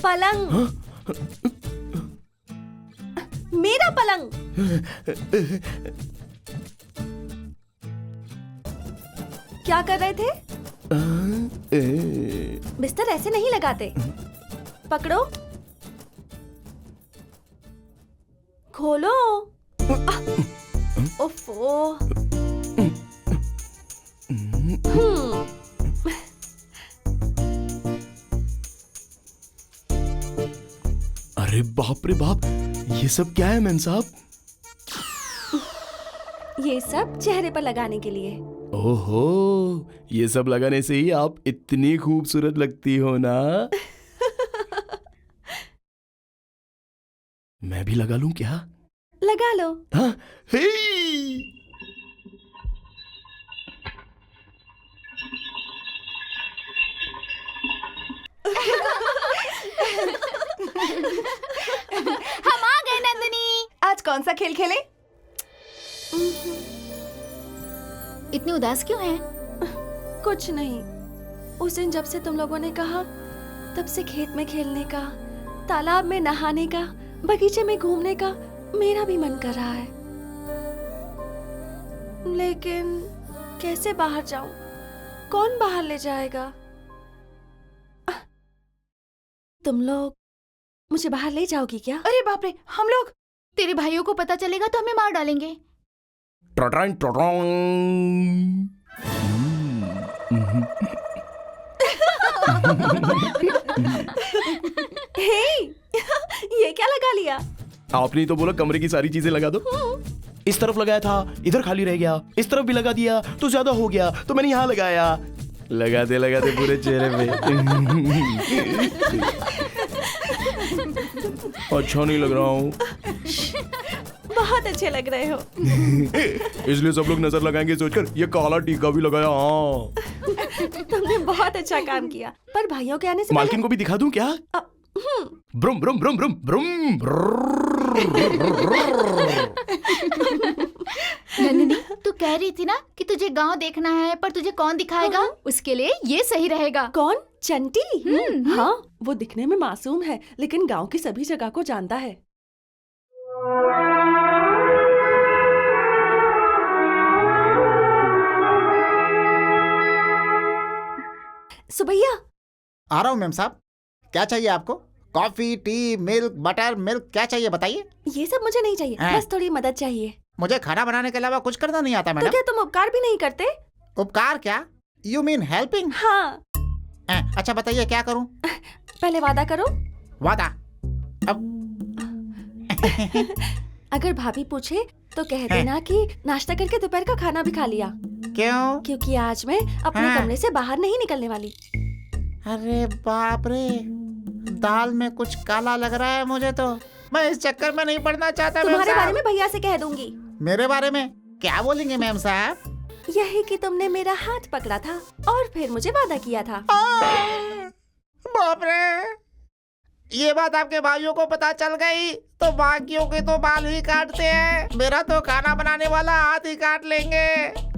पलंग, मेरा पलंग। क्या कर रहे थे? बिस्तर ऐसे नहीं लगाते। पकड़ो, खोलो। ओफो। अरे बाप रे बाप, ये सब क्या है मैम साहब? ये सब चेहरे पर लगाने के लिए। ओहो, ये सब लगाने से ही आप इतनी खूबसूरत लगती हो ना। मैं भी लगा लूं क्या? लगा लो। हाँ? हे! हम आ गए नंदिनी। आज कौन सा खेल खेले? इतनी उदास क्यों है? कुछ नहीं, उस दिन जब से तुम लोगों ने कहा तब से खेत में खेलने का, तालाब में नहाने का, बगीचे में घूमने का मेरा भी मन कर रहा है, लेकिन कैसे बाहर जाऊं? कौन बाहर ले जाएगा? तुम लोग मुझे बाहर ले जाओगी क्या? अरे बाप रे, हम लोग? तेरे भाइयों को पता चलेगा तो हमें मार डालेंगे। ट्रोट्रोंग, ट्रोट्रोंग। हे, ये क्या लगा लिया? आपने तो बोला कमरे की सारी चीजें लगा दो। इस तरफ लगाया था, इधर खाली रह गया, इस तरफ भी लगा दिया तो ज्यादा हो गया, तो मैंने यहाँ लगाया। लगाते लगाते पूरे चेहरे पे। अच्छा नहीं लग रहा हूँ। बहुत अच्छे लग रहे हो। इसलिए सब लोग नजर लगाएंगे सोचकर ये काला टीका भी लगाया। हाँ, तुमने बहुत अच्छा काम किया, पर भाइयों के आने से मालकिन को भी दिखा दूं क्या? ब्रुम ब्रुम ब्रुम ब्रुम ब्रुम। नंदिनी, तू कह रही थी ना कि तुझे गांव देखना है, पर तुझे कौन दिखाएगा? उसके लिए ये सही रहेगा। कौन? चंटी? हाँ, वो दिखने में मासूम है लेकिन गांव की सभी जगह को जानता है। सुबैया, आ रहा हूँ मैम साहब। क्या चाहिए आपको? Coffee, T, milk, butter milk, क्या चाहिए बताइए। ये सब मुझे नहीं चाहिए, हाँ। बस थोड़ी मदद चाहिए। मुझे खाना बनाने के अलावा कुछ करना नहीं आता तो मैडम। क्या तुम उपकार भी नहीं करते? उपकार क्या? You mean helping? हाँ। अच्छा बताइए क्या करूँ? पहले वादा करो। वादा? अगर भाभी पूछे तो कह देना कि नाश्ता करके दोपहर का खाना भी खा लिया। क्यों? क्योंकि आज मैं अपने हाँ। कमरे से बाहर नहीं निकलने वाली। अरे बाप रे, दाल में कुछ काला लग रहा है मुझे तो। मैं इस चक्कर में नहीं पड़ना चाहता। तुम्हारे बारे में भैया से कह दूंगी। मेरे बारे में क्या बोलेंगे मैम साहब? यही कि तुमने मेरा हाथ पकड़ा था और फिर मुझे वादा किया था। बाप रे, ये बात आपके भाइयों को पता चल गई तो बाकियों के तो बाल ही काटते हैं, मेरा तो खाना बनाने वाला हाथ ही काट लेंगे।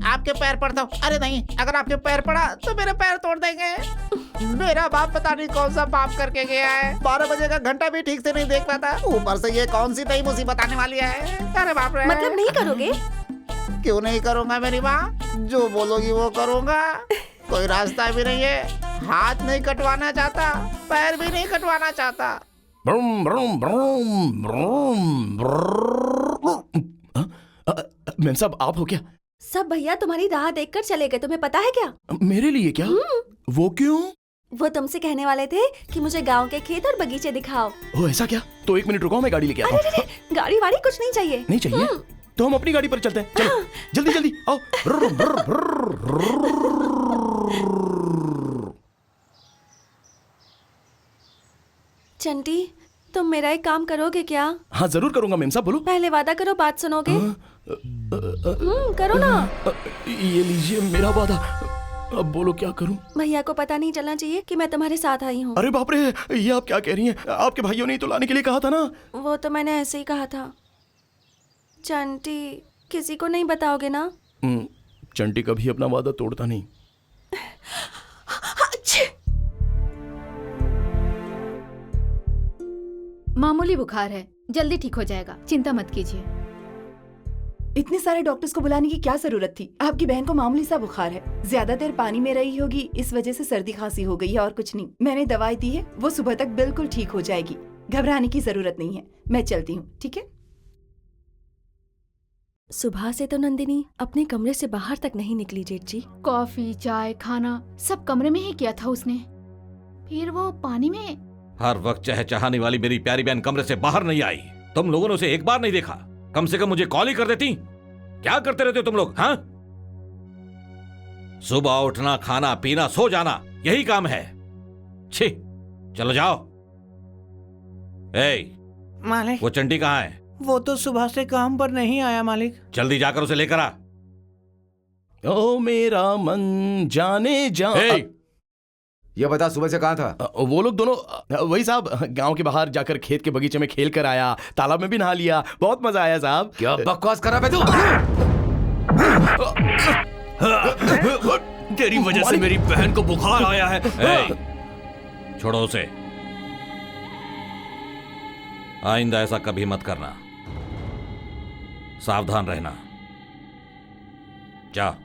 आपके पैर पड़ता हूँ। अरे नहीं, अगर आपके पैर पड़ा तो मेरे पैर तोड़ देंगे। मेरा बाप पता नहीं कौन सा पाप करके गया है, 12 बजे का घंटा भी ठीक से नहीं देख पाता, ऊपर से ये कौन सी नई मुसीबत आने वाली है। अरे बाप रे। मतलब नहीं करोगे? क्यों नहीं करूँगा मेरी माँ, जो बोलोगी वो करूँगा। कोई रास्ता भी नहीं है, हाथ नहीं कटवाना चाहता, पैर भी नहीं कटवाना चाहता। ब्रुम ब्रुम ब्रुम ब्रुम ब्रुम। मैम साहब, आप हो क्या? सब भैया तुम्हारी राह देखकर चले गए, तुम्हें पता है क्या? मेरे लिए क्या? वो क्यों? वो तुमसे कहने वाले थे कि मुझे गांव के खेत और बगीचे दिखाओ। ओ ऐसा क्या? तो 1 मिनट रुको, मैं गाड़ी लेके आता अरे हूँ। रे, गाड़ी वाड़ी कुछ नहीं चाहिए। नहीं चाहिए? तो हम अपनी गाड़ी पर चलते हैं। चलो जल्दी जल्दी आओ। ब्रुर, ब्रुर, ब्रुर। चंटी, तुम मेरा एक काम करोगे क्या? हाँ जरूर करूंगा मेम साहब, बोलो। पहले वादा करो, बात सुनोगे? करो ना। ये लीजिए मेरा वादा। अब बोलो क्या करूं? भैया को पता नहीं चलना चाहिए कि मैं तुम्हारे साथ आई हूँ। अरे बाप रे, ये आप क्या कह रही हैं? आपके भाइयों ने तो लाने के लिए कहा था ना। वो तो मैंने ऐसे ही कहा था। चंटी, किसी को नहीं बताओगे ना? चंटी कभी अपना वादा तोड़ता नहीं। मामूली बुखार है, जल्दी ठीक हो जाएगा, चिंता मत कीजिए। इतने सारे डॉक्टर्स को बुलाने की क्या जरूरत थी? आपकी बहन को मामूली सा बुखार है, ज्यादा देर पानी में रही होगी, इस वजह से सर्दी खांसी हो गई है और कुछ नहीं। मैंने दवाई दी है, वो सुबह तक बिल्कुल ठीक हो जाएगी, घबराने की जरूरत नहीं है। मैं चलती हूँ, ठीक है? सुबह से तो नंदिनी अपने कमरे से बाहर तक नहीं निकली जेठ जी। कॉफी, चाय, खाना सब कमरे में ही किया था उसने, फिर वो पानी में। हर वक्त चहचहाने वाली मेरी प्यारी बहन कमरे से बाहर नहीं आई। तुम लोगों ने उसे एक बार नहीं देखा, कम से कम मुझे कॉल ही कर देती। क्या करते रहते हो तुम लोग? हाँ, सुबह उठना, खाना पीना, सो जाना, यही काम है। छी, चलो जाओ। ए, मालिक, वो चंटी कहाँ है? वो तो सुबह से काम पर नहीं आया मालिक। जल्दी जाकर उसे लेकर आ। ओ मेरा मन जाने जा। ये बता, सुबह से कहाँ था? वो लोग दोनों, वही साहब, गांव के बाहर जाकर खेत के बगीचे में खेल कर आया, तालाब में भी नहा लिया, बहुत मजा आया साहब। क्या बकवास कर रहा है तू? तेरी वजह से मेरी बहन को बुखार आया है। छोड़ो उसे, आइंदा ऐसा कभी मत करना, सावधान रहना। जा।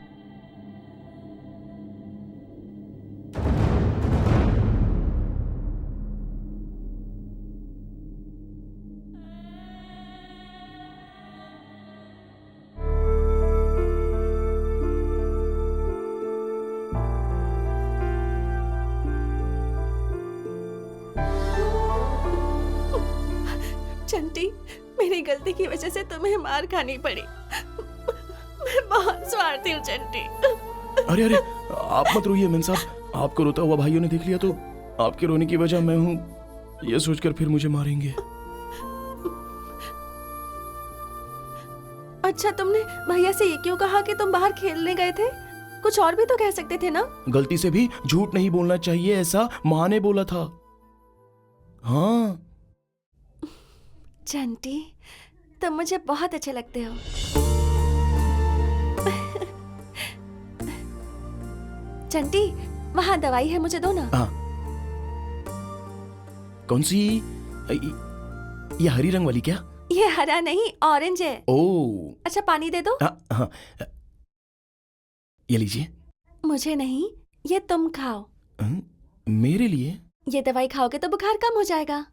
चंटी, मेरी गलती की वजह से तुम्हें मार खानी पड़ी। मैं बहुत स्वार्थी हूँ चंटी। अरे अरे, आप मत रोइए मेम साहब, आपको रोता हुआ भाइयों ने देख लिया तो आपके रोने की वजह मैं हूँ, ये सोचकर फिर मुझे मारेंगे। अच्छा, तुमने भैया से ये क्यों कहा कि तुम बाहर खेलने गए थे? कुछ और भी तो कह सकते थे ना? गलती से भी झूठ नहीं बोलना चाहिए, ऐसा माँ ने बोला था। हाँ, चंटी, तुम मुझे बहुत अच्छे लगते हो। चंटी, वहाँ दवाई है, मुझे दो ना। हाँ। कौन सी? ये हरी रंग वाली क्या? ये हरा नहीं, ऑरेंज है। ओह। अच्छा, पानी दे दो। हाँ। ये लीजिए। मुझे नहीं, ये तुम खाओ। मेरे लिए? ये दवाई खाओगे तो बुखार कम हो जाएगा।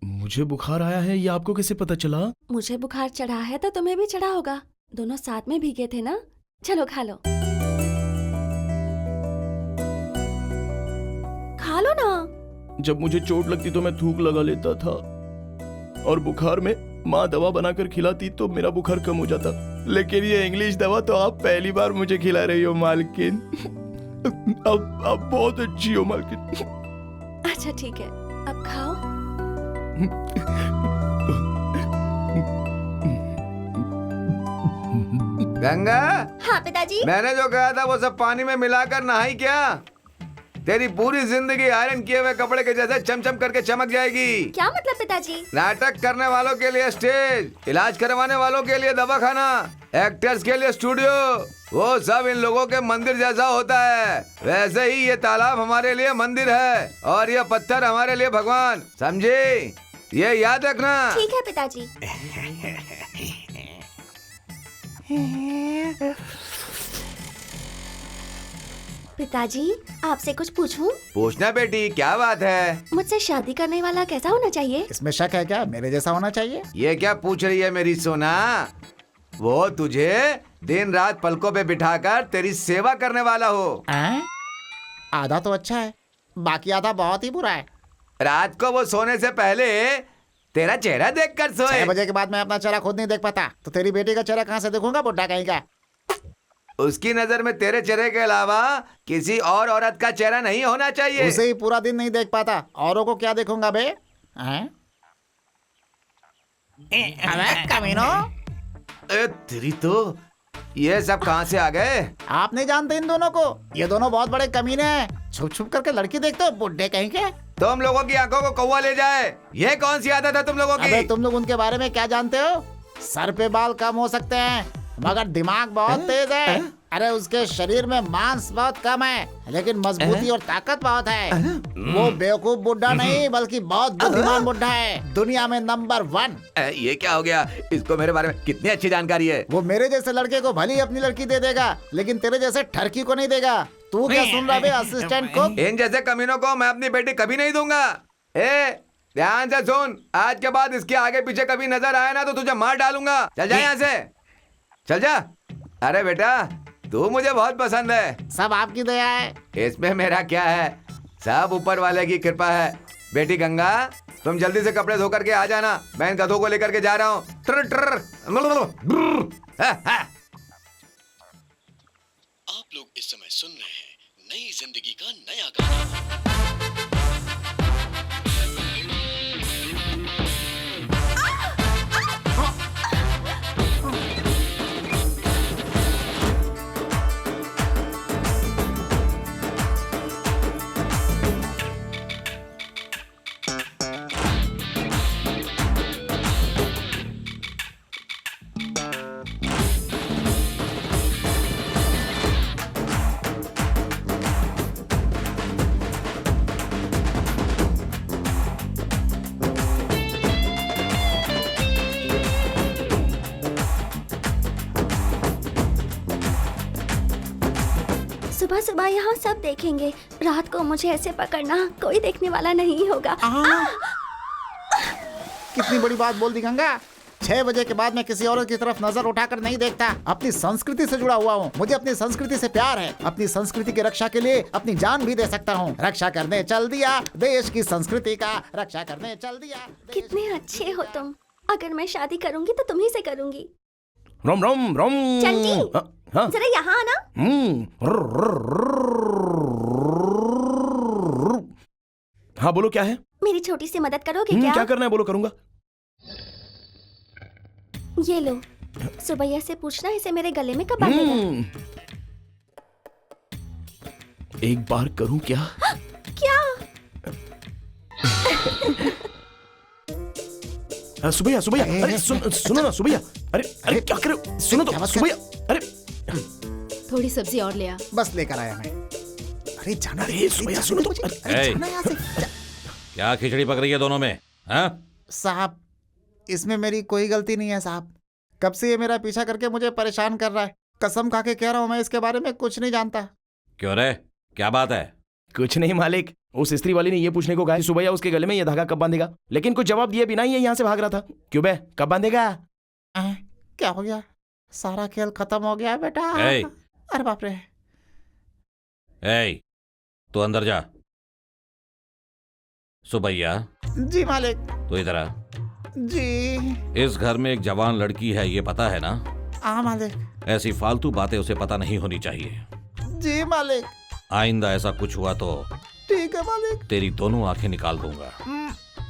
मुझे बुखार आया है, ये आपको कैसे पता चला? मुझे बुखार चढ़ा है तो तुम्हें भी चढ़ा होगा। दोनों साथ में भीगे थे ना। चलो खा लो, खा लो ना। जब मुझे चोट लगती तो मैं थूक लगा लेता था, और बुखार में माँ दवा बनाकर खिलाती तो मेरा बुखार कम हो जाता। लेकिन ये इंग्लिश दवा तो आप पहली बार मुझे खिला रही हो मालकिन। अब बहुत अच्छी हो मालकिन। अच्छा ठीक है, अब खाओ। गंगा, हाँ पिताजी। मैंने जो कहा था वो सब पानी में मिलाकर नहाई क्या? तेरी पूरी जिंदगी आयरन किए हुए कपड़े के जैसे चमचम करके चमक जाएगी। क्या मतलब पिताजी? नाटक करने वालों के लिए स्टेज, इलाज करवाने वालों के लिए दवाखाना, एक्टर्स के लिए स्टूडियो, वो सब इन लोगों के मंदिर जैसा होता है। वैसे ही ये तालाब हमारे लिए मंदिर है और ये पत्थर हमारे लिए भगवान, समझे? ये याद रखना। ठीक है पिताजी। पिताजी, आपसे कुछ पूछूं? पूछना बेटी, क्या बात है? मुझसे शादी करने वाला कैसा होना चाहिए? इसमें शक है क्या? मेरे जैसा होना चाहिए। ये क्या पूछ रही है मेरी सोना? वो तुझे दिन रात पलकों पे बिठाकर तेरी सेवा करने वाला हो। आधा तो अच्छा है, बाकी आधा बहुत ही बुरा है। रात को वो सोने से पहले तेरा चेहरा देखकर सोए। 6 बजे के बाद मैं अपना चेहरा खुद नहीं देख पाता, तो तेरी बेटी का चेहरा कहाँ से देखूंगा, बुड्ढा कहीं का। उसकी नजर में तेरे चेहरे के अलावा किसी और औरत का चेहरा नहीं होना चाहिए। उसे ही पूरा दिन नहीं देख पाता, औरों को क्या देखूंगा बे? कमीनो, तेरी तो ये सब कहाँ से आ गए? आप नहीं जानते इन दोनों को? ये दोनों बहुत बड़े कमीने हैं। छुप छुप करके लड़की देखते हो, बुड्ढे कहीं के। तुम लोगों की आंखों को कौवा ले जाए, ये कौन सी आदत है तुम लोगों की? अबे तुम लोग उनके बारे में क्या जानते हो? सर पे बाल कम हो सकते हैं मगर दिमाग बहुत तेज है। अरे उसके शरीर में मांस बहुत कम है लेकिन मजबूती और ताकत बहुत है। वो बेवकूफ बुड्ढा नहीं बल्कि बहुत बुद्धिमान बुड्ढा है, दुनिया में नंबर 1। ये क्या हो गया? इसको मेरे बारे में कितनी अच्छी जानकारी है। वो मेरे जैसे लड़के को भली अपनी लड़की दे देगा लेकिन तेरे जैसे ठरकी को नहीं देगा। तू क्या सुन रहा है असिस्टेंट को? इन जैसे कमीनों को मैं अपनी बेटी कभी नहीं दूंगा। ध्यान से सुन, आज के बाद इसके आगे पीछे कभी नजर आया ना तो तुझे मार डालूंगा। चल जा यहाँ से, चल जा। अरे बेटा, तू मुझे बहुत पसंद है। सब आपकी दया है। इसमें मेरा क्या है, सब ऊपर वाले की कृपा है। बेटी गंगा, तुम जल्दी से कपड़े धो करके आ जाना, मैं इन गधों को लेकर के जा रहा हूँ। आप लोग इस समय सुन रहे हैं नई जिंदगी का नया गाना। सुबह सुबह यहाँ सब देखेंगे, रात को मुझे ऐसे पकड़ना कोई देखने वाला नहीं होगा। कितनी बड़ी बात बोल दी गंगा। 6 बजे के बाद मैं किसी और की तरफ नजर उठाकर नहीं देखता। अपनी संस्कृति से जुड़ा हुआ हूँ, मुझे अपनी संस्कृति से प्यार है। अपनी संस्कृति की रक्षा के लिए अपनी जान भी दे सकता हूँ। रक्षा करने चल दिया देश की संस्कृति का, रक्षा करने चल दिया। कितने अच्छे हो तुम। अगर मैं शादी करूंगी तो तुम्ही से करूंगी। रोम रोम रोम। चंटी, हाँ? जरा यहाँ आना। हाँ बोलो, क्या है? मेरी छोटी सी मदद करोगे क्या? क्या करना है बोलो, करूंगा। ये लो, सुबैया से पूछना इसे मेरे गले में कब बांधेगा। एक बार करूं क्या? क्या? सुबैया सुबैया, अरे सुनो ना सुबैया, अरे अरे क्या कर रहे हो? सुनो तो सुबैया, अरे थोड़ी सब्जी और ले आ। बस लेकर आया मैं। अरे जाना, अरे सुबैया सुनो तो, ए, क्या खिचड़ी पक रही है दोनों में? हाँ? साहब, इसमें मेरी कोई गलती नहीं है साहब। कब से ये मेरा पीछा करके मुझे परेशान कर रहा है। कसम खा के कह रहा हूँ, मैं इसके बारे में कुछ नहीं जानता। क्यों रे, क्या बात है? कुछ नहीं मालिक, उस स्त्री वाली ने ये पूछने को कहा सुबैया उसके गले में ये धागा कब बांधेगा, लेकिन कुछ जवाब दिए बिना ही ये यहाँ से भाग रहा था। क्यों बे, कब बांधेगा? क्या हो गया? सारा खेल खत्म हो गया बेटा। ए, अरे बाप रे। ए, तू अंदर जा। सुबैया, जी मालिक। तू इधर आ। जी। इस घर में एक जवान लड़की है, ये पता है ना? हाँ मालिक। ऐसी फालतू बातें उसे पता नहीं होनी चाहिए। जी मालिक। आइंदा ऐसा कुछ हुआ तो ठीक है मालिक। तेरी दोनों आंखें निकाल दूंगा।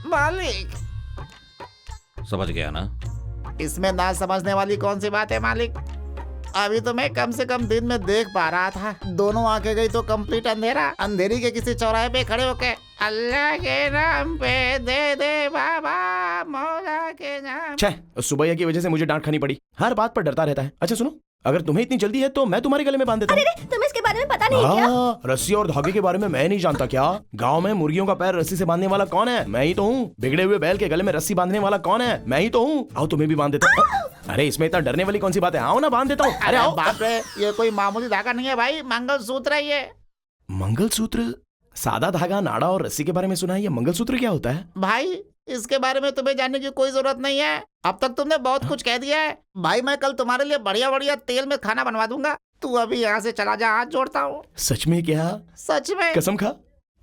मालिक। समझ गया ना? इसमें ना समझने वाली कौन सी बात है मालिक? अभी तो मैं कम से कम दिन में देख पा रहा था। दोनों आंखें गई तो कंप्लीट अंधेरा। अंधेरी के किसी चौराहे पे खड़े होके अल्लाह के नाम पे दे दे बाबा, मौला के नाम। छह, सुबैया की वजह से मुझे डांट खानी पड़ी। हर बात पर डरता रहता है। अच्छा सुनो, अगर तुम्हें इतनी जल्दी है तो मैं तुम्हारे गले में बांध देता हूँ। तुम्हें इसके बारे में पता नहीं क्या? रस्सी और धागे के बारे में मैं नहीं जानता क्या? गांव में मुर्गियों का पैर रस्सी से बांधने वाला कौन है? मैं ही तो हूँ। बिगड़े हुए बैल के गले में रस्सी बांधने वाला कौन है? मैं ही तो हूँ। आओ तुम्हें भी बांध देता हूँ। अरे इसमें इतना डरने वाली कौन सी बात है? आओ ना बांध देता हूँ। अरे आओ। बाप रे, ये कोई मामूली धागा नहीं है भाई, मंगलसूत्र है ये। मंगलसूत्र? सादा धागा, नाड़ा और रस्सी के बारे में सुना है, ये मंगलसूत्र क्या होता है? भाई इसके बारे में तुम्हें जानने की कोई जरूरत नहीं है। अब तक तुमने बहुत कुछ कह दिया है भाई। मैं कल तुम्हारे लिए बढ़िया बढ़िया तेल में खाना बनवा दूंगा। तू अभी यहाँ से चला जा, हाथ जोड़ता हूँ। सच में क्या? सच में। कसम खा।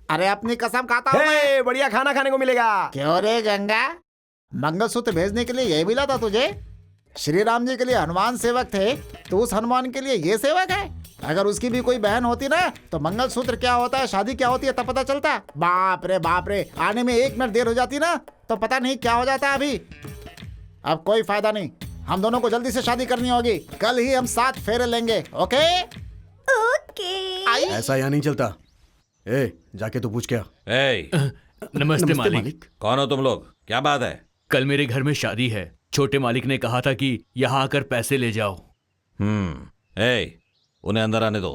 अरे अपनी कसम खाता हूँ मैं। बढ़िया खाना खाने को मिलेगा। क्यों रे गंगा, मंगलसूत्र भेजने के लिए यही मिला था तुझे? श्री राम जी के लिए हनुमान सेवक थे, तो उस हनुमान के लिए ये सेवक है? अगर उसकी भी कोई बहन होती ना तो मंगलसूत्र क्या होता है, शादी क्या होती है, तब पता चलता। बाप रे, आने में 1 मिनट देर हो जाती ना तो पता नहीं क्या हो जाता। अभी अब कोई फायदा नहीं, हम दोनों को जल्दी से शादी करनी होगी। कल ही हम 7 फेरे लेंगे। Okay okay. ऐसा यहाँ नहीं चलता। ए, जाके तो पूछ क्या। ए, नमस्ते मालिक। कौन हो तुम लोग? क्या बात है? कल मेरे घर में शादी है। छोटे मालिक ने कहा था कि यहाँ आकर पैसे ले जाओ। ए, उन्हें अंदर आने दो।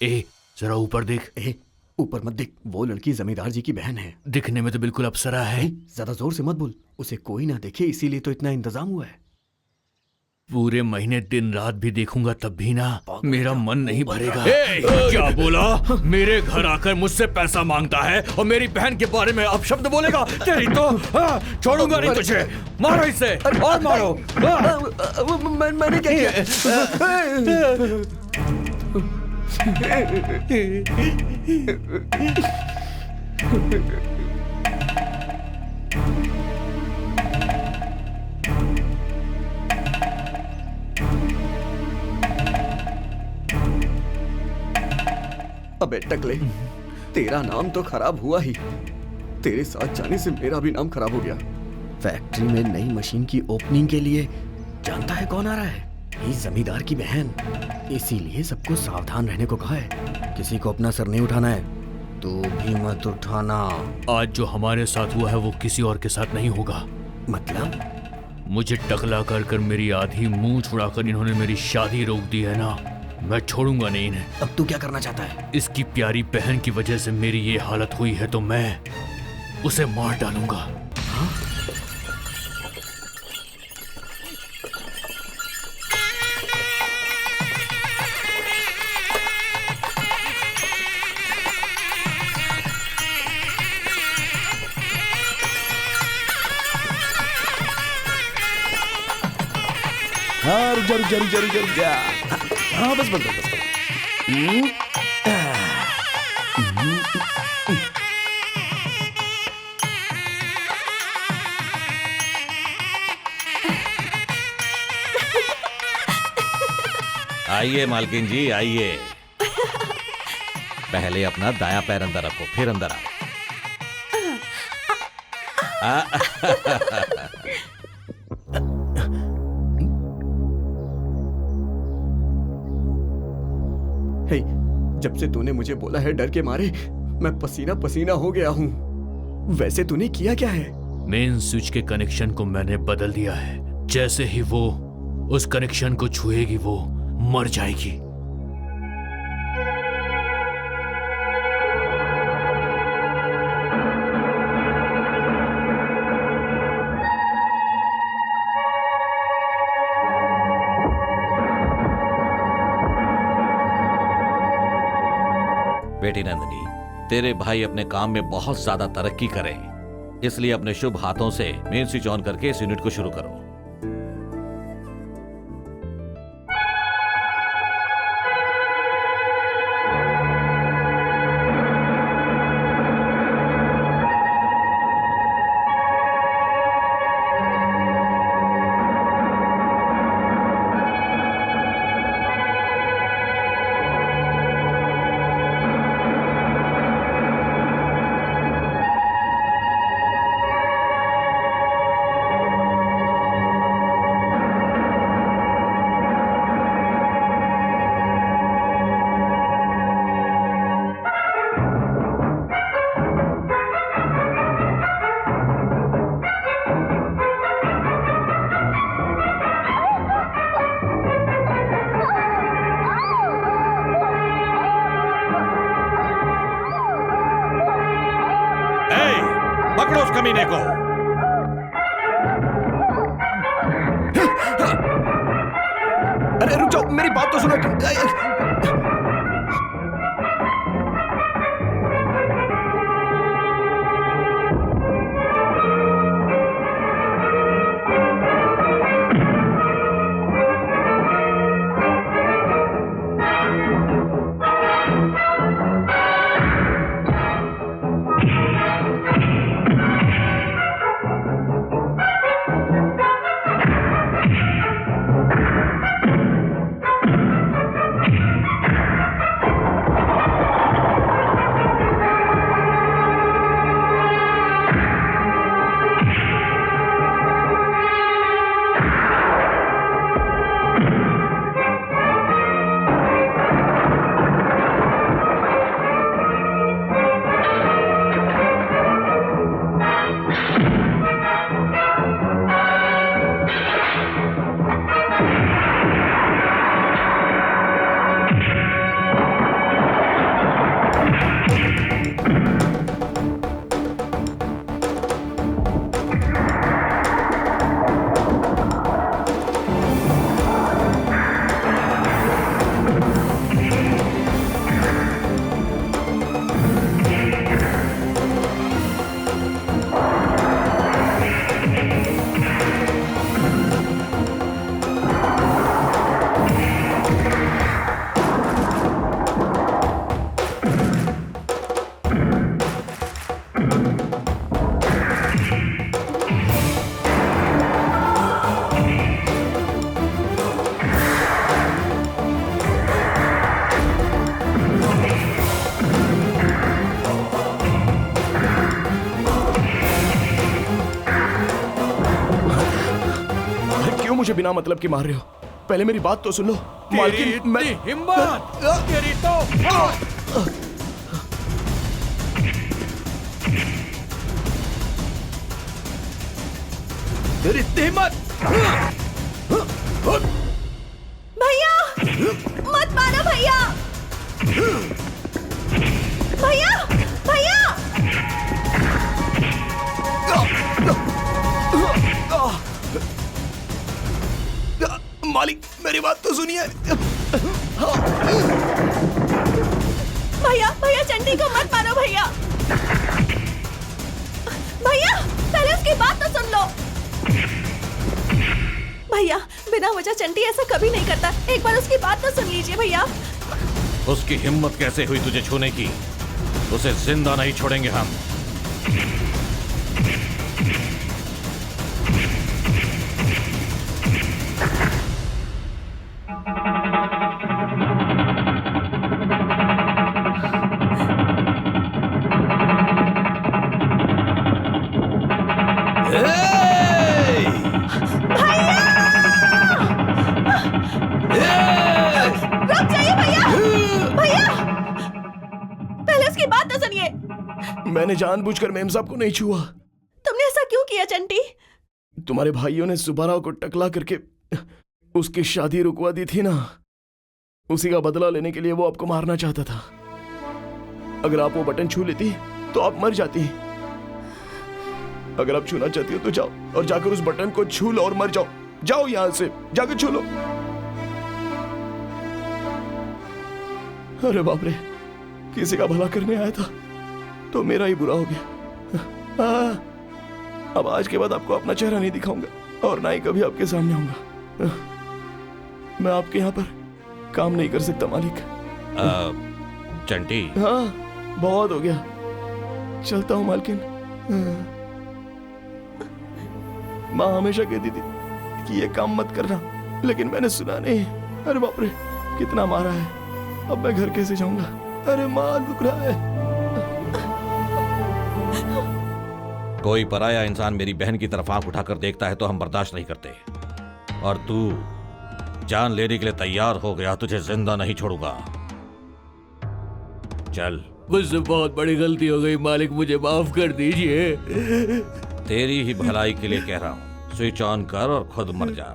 ए, जरा ऊपर देख। ऊपर मत देख, वो लड़की जमींदार जी की बहन है। दिखने में तो बिल्कुल अप्सरा है। ज्यादा जोर से मत बोल, उसे कोई ना देखे, इसीलिए तो इतना इंतजाम हुआ है। पूरे महीने दिन रात भी देखूंगा तब भी ना मेरा मन नहीं भरेगा। क्या बोला? मेरे घर आकर मुझसे पैसा मांगता है और मेरी बहन के बारे में अपशब्द बोलेगा? तेरी तो छोड़ूंगा नहीं तुझे। मारो इसे और मारो। मैंने क्या किया? अबे टकले, तेरा नाम तो खराब हुआ ही, तेरे साथ जाने से मेरा भी नाम खराब हो गया। फैक्ट्री में नई मशीन की ओपनिंग के लिए जानता है कौन आ रहा है? ये जमींदार की बहन। इसीलिए सबको सावधान रहने को कहा है। किसी को अपना सर नहीं उठाना है, तू भी मत उठाना। आज जो हमारे साथ हुआ है वो किसी और के साथ नहीं होगा। मतलब? मुझे टकला कर कर मेरी आधी मुंह छुड़ाकर इन्होंने मेरी शादी रोक दी है ना, मैं छोड़ूंगा नहीं इन्हें। अब तू क्या करना चाहता है? इसकी प्यारी बहन की वजह से मेरी ये हालत हुई है तो मैं उसे मार डालूंगा। हाँ? रुक जा। हाँ बस। आइए मालकिन जी, आइए। पहले अपना दायां पैर अंदर रखो, फिर अंदर आओ। जब से तूने मुझे बोला है डर के मारे मैं पसीना पसीना हो गया हूँ। वैसे तूने किया क्या है? मेन स्विच के कनेक्शन को मैंने बदल दिया है। जैसे ही वो उस कनेक्शन को छुएगी वो मर जाएगी। बेटी नंदिनी, तेरे भाई अपने काम में बहुत ज्यादा तरक्की करें, इसलिए अपने शुभ हाथों से मेन स्विच ऑन करके इस यूनिट को शुरू करो। पकड़ो उस कमीने को। अरे रुक जाओ, मेरी बात तो सुनो। मुझे बिना मतलब के मार रहे हो? पहले मेरी बात तो सुन लो। मालकिन, मैं हिम्मत तेरी तो तेरी हिम्मत। भैया मत मारो भैया। भैया भैया मालिक, मेरी बात तो सुनिए। भैया भैया चंटी को मत मारो भैया। भैया पहले उसकी बात तो सुन लो। भैया बिना वजह चंटी ऐसा कभी नहीं करता, एक बार उसकी बात तो सुन लीजिए भैया। उसकी हिम्मत कैसे हुई तुझे छूने की? उसे जिंदा नहीं छोड़ेंगे हम। रुक जाइए भैया। भैया मैंने जानबूझकर मेम साहब को नहीं छुआ। तुमने ऐसा क्यों किया चंटी? तुम्हारे भाइयों ने सुब्बाराव को टकला करके उसकी शादी रुकवा दी थी ना, उसी का बदला लेने के लिए वो आपको मारना चाहता था। अगर आप वो बटन छू लेती तो आप मर जाती। अगर आप छूना चाहती हो तो जाओ और जाकर उस बटन को छू लो और मर जाओ। जाओ यहां से, जाकर छू लो। अरे बाप रे, किसी का भला करने आया था तो मेरा ही बुरा हो गया। अब आज के बाद आपको अपना चेहरा नहीं दिखाऊंगा और ना ही कभी आपके सामने आऊंगा। मैं आपके यहाँ पर काम नहीं कर सकता मालिक। चंटी। हाँ, बहुत हो गया, चलता हूँ मालकिन। माँ हमेशा कहती थी कि ये काम मत करना, लेकिन मैंने सुना नहीं। अरे बाप रे, कितना मारा है। अब मैं घर कैसे जाऊंगा? अरे माँ दुख रहा है। कोई पराया इंसान मेरी बहन की तरफ आंख उठाकर देखता है तो हम बर्दाश्त नहीं करते। और तू जान लेने के लिए तैयार हो गया, तुझे जिंदा नहीं छोड़ूंगा। चल। मुझसे बहुत बड़ी गलती हो गई मालिक, मुझे माफ कर दीजिए। तेरी ही भलाई के लिए कह रहा हूं, स्विच ऑन कर और खुद मर जा,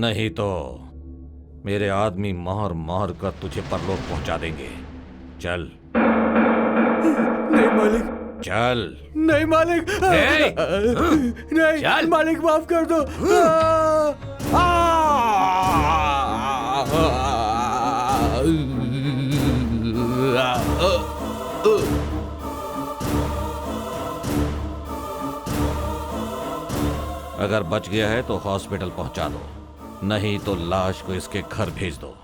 नहीं तो मेरे आदमी मार मार कर तुझे परलोक पहुंचा देंगे। चल। नहीं मालिक। चल। नहीं मालिक। नहीं चल। मालिक, माफ कर दो। अगर बच गया है तो हॉस्पिटल पहुंचा दो, नहीं तो लाश को इसके घर भेज दो।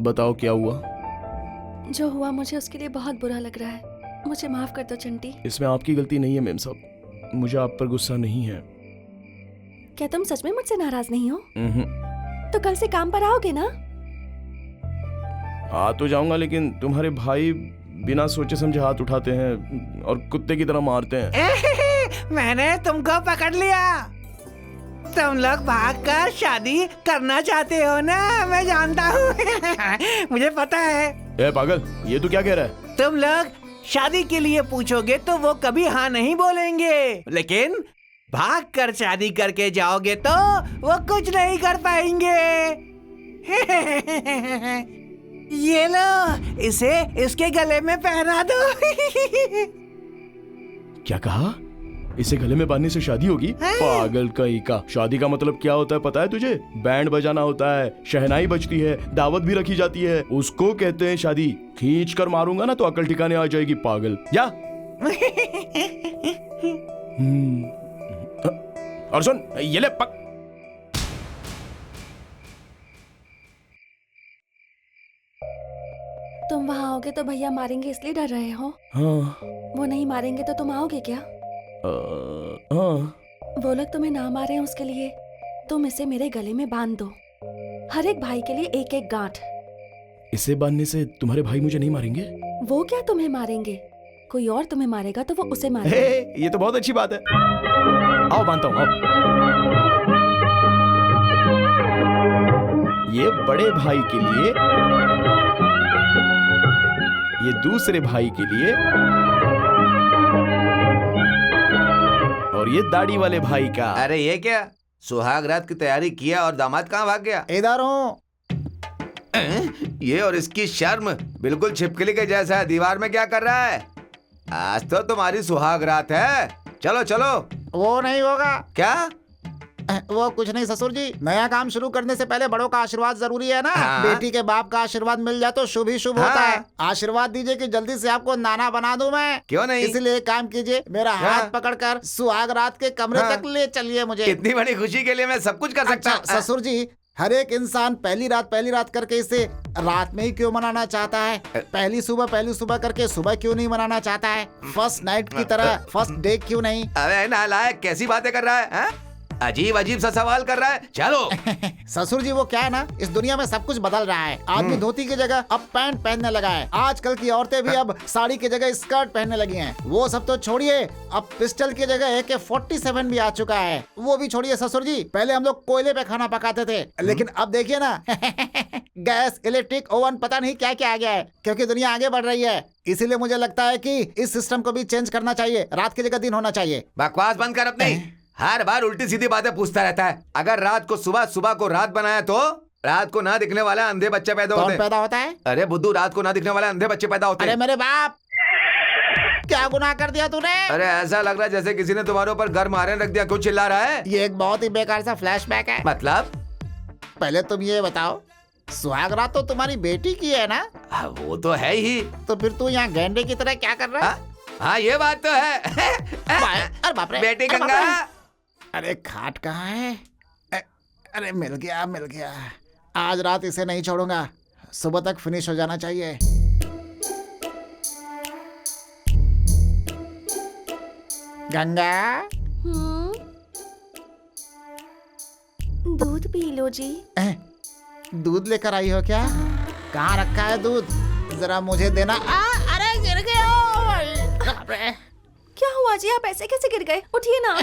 बताओ क्या हुआ? जो हुआ मुझे उसके लिए बहुत बुरा लग रहा है। मुझे माफ कर दो चंटी। इसमें आपकी गलती नहीं है मेम साहब, मुझे आप पर गुस्सा नहीं है। क्या तुम सच में मुझसे नाराज नहीं हो? तो कल से काम पर आओगे ना? आ तो जाऊंगा, लेकिन तुम्हारे भाई बिना सोचे समझे हाथ उठाते हैं और कुत्ते की तरह मारते हैं। मैंने तुमको पकड़ लिया। तुम लोग भागकर शादी करना चाहते हो ना, मैं जानता हूँ। मुझे पता है। ए पागल, ये तू क्या कह रहा है? तुम लोग शादी के लिए पूछोगे तो वो कभी हाँ नहीं बोलेंगे, लेकिन भागकर शादी करके जाओगे तो वो कुछ नहीं कर पाएंगे। ये लो, इसे इसके गले में पहना दो। क्या कहा? इसे गले में बांधने से शादी होगी? पागल कहीं का। शादी का मतलब क्या होता है पता है तुझे? बैंड बजाना होता है, शहनाई बजती है, दावत भी रखी जाती है, उसको कहते हैं शादी। खींच कर मारूंगा ना तो अकल ठिकाने आ जाएगी पागल। जा। और सुन, ये ले पक। तुम वहाँ आओगे तो भैया मारेंगे इसलिए डर रहे हो? हाँ। वो नहीं मारेंगे तो तुम आओगे क्या? हाँ। वो लोग तुम्हें ना मारे उसके लिए तुम इसे मेरे गले में बांध दो। हर एक भाई के लिए एक एक गांठ। इसे बांधने से तुम्हारे भाई मुझे नहीं मारेंगे? वो क्या तुम्हें मारेंगे? कोई और तुम्हें मारेगा तो वो उसे मारेगा। ये तो बहुत अच्छी बात है। आओ बांधता हूँ, आओ। ये बड़े भाई के लिए, ये दूसरे भाई के लिए, और ये दाढ़ी वाले भाई का। अरे ये क्या, सुहाग रात की तैयारी किया और दामाद कहाँ भाग गया? इधर हूँ। ये और इसकी शर्म बिल्कुल छिपकली के जैसा है। दीवार में क्या कर रहा है? आज तो तुम्हारी सुहाग रात है। चलो चलो। वो नहीं होगा। क्या? वो कुछ नहीं ससुर जी, नया काम शुरू करने से पहले बड़ों का आशीर्वाद जरूरी है ना। हाँ। बेटी के बाप का आशीर्वाद मिल जाए तो शुभ ही शुभ होता हाँ। है। आशीर्वाद दीजिए कि जल्दी से आपको नाना बना दूं मैं। क्यों नहीं? इसलिए एक काम कीजिए, मेरा हाँ। हाथ पकड़कर सुहाग रात के कमरे हाँ। तक ले चलिए मुझे। इतनी बड़ी खुशी के लिए मैं सब कुछ कर सकता अच्छा हूँ। ससुर जी, हर एक इंसान पहली रात करके इसे रात में ही क्यों मनाना चाहता है? पहली सुबह करके सुबह क्यों नहीं मनाना चाहता है? फर्स्ट नाइट की तरह फर्स्ट डे क्यों नहीं? अबे नालायक, कैसी बातें कर रहा है, हाँ? अजीब अजीब सा सवाल कर रहा है। चलो। ससुर जी वो क्या है ना, इस दुनिया में सब कुछ बदल रहा है। आदमी धोती की जगह अब पैंट पहनने लगा है। आजकल की औरतें भी अब साड़ी की जगह स्कर्ट पहनने लगी हैं। वो सब तो छोड़िए, अब पिस्टल की जगह AK-47 भी आ चुका है। वो भी छोड़िए ससुर जी, पहले हम लोग कोयले पे खाना पकाते थे, लेकिन अब देखिए ना गैस, इलेक्ट्रिक ओवन, पता नहीं क्या क्या आ गया है, क्योंकि दुनिया आगे बढ़ रही है। इसीलिए मुझे लगता है कि इस सिस्टम को भी चेंज करना चाहिए। रात की जगह दिन होना चाहिए। बकवास बंद कर अपनी। हर बार उल्टी सीधी बातें पूछता रहता है। अगर रात को सुबह, सुबह को रात बनाया तो रात को ना दिखने वाला अंधे बच्चे पैदा होते कौन हैं। पैदा होता है? अरे बुद्धू, रात को ना दिखने वाले अंधे बच्चे पैदा होते अरे हैं। मेरे बाप, क्या गुनाह कर दिया तूने? अरे ऐसा लग रहा है जैसे किसी ने तुम्हारे ऊपर घर मारे रख दिया। क्यों चिल्ला रहा है? ये एक बहुत ही बेकार सा फ्लैशबैक है। मतलब? पहले तुम ये बताओ, सुहाग रात तो तुम्हारी बेटी की है ना? वो तो है ही। तो फिर तू यहाँ गेंडे की तरह क्या कर रहा है? हाँ ये बात तो है। अरे बाप रे, बेटी अरे बाप गंगा। रे। अरे खाट कहाँ है? अरे मिल गया। आज रात इसे नहीं छोड़ूंगा, सुबह तक फिनिश हो जाना चाहिए। गंगा, दूध पी लो जी। दूध लेकर आई हो क्या? कहाँ रखा है दूध? जरा मुझे देना। अरे गिर गया। बाप रे। क्या हुआ जी, आप ऐसे कैसे गिर गए? उठिए ना।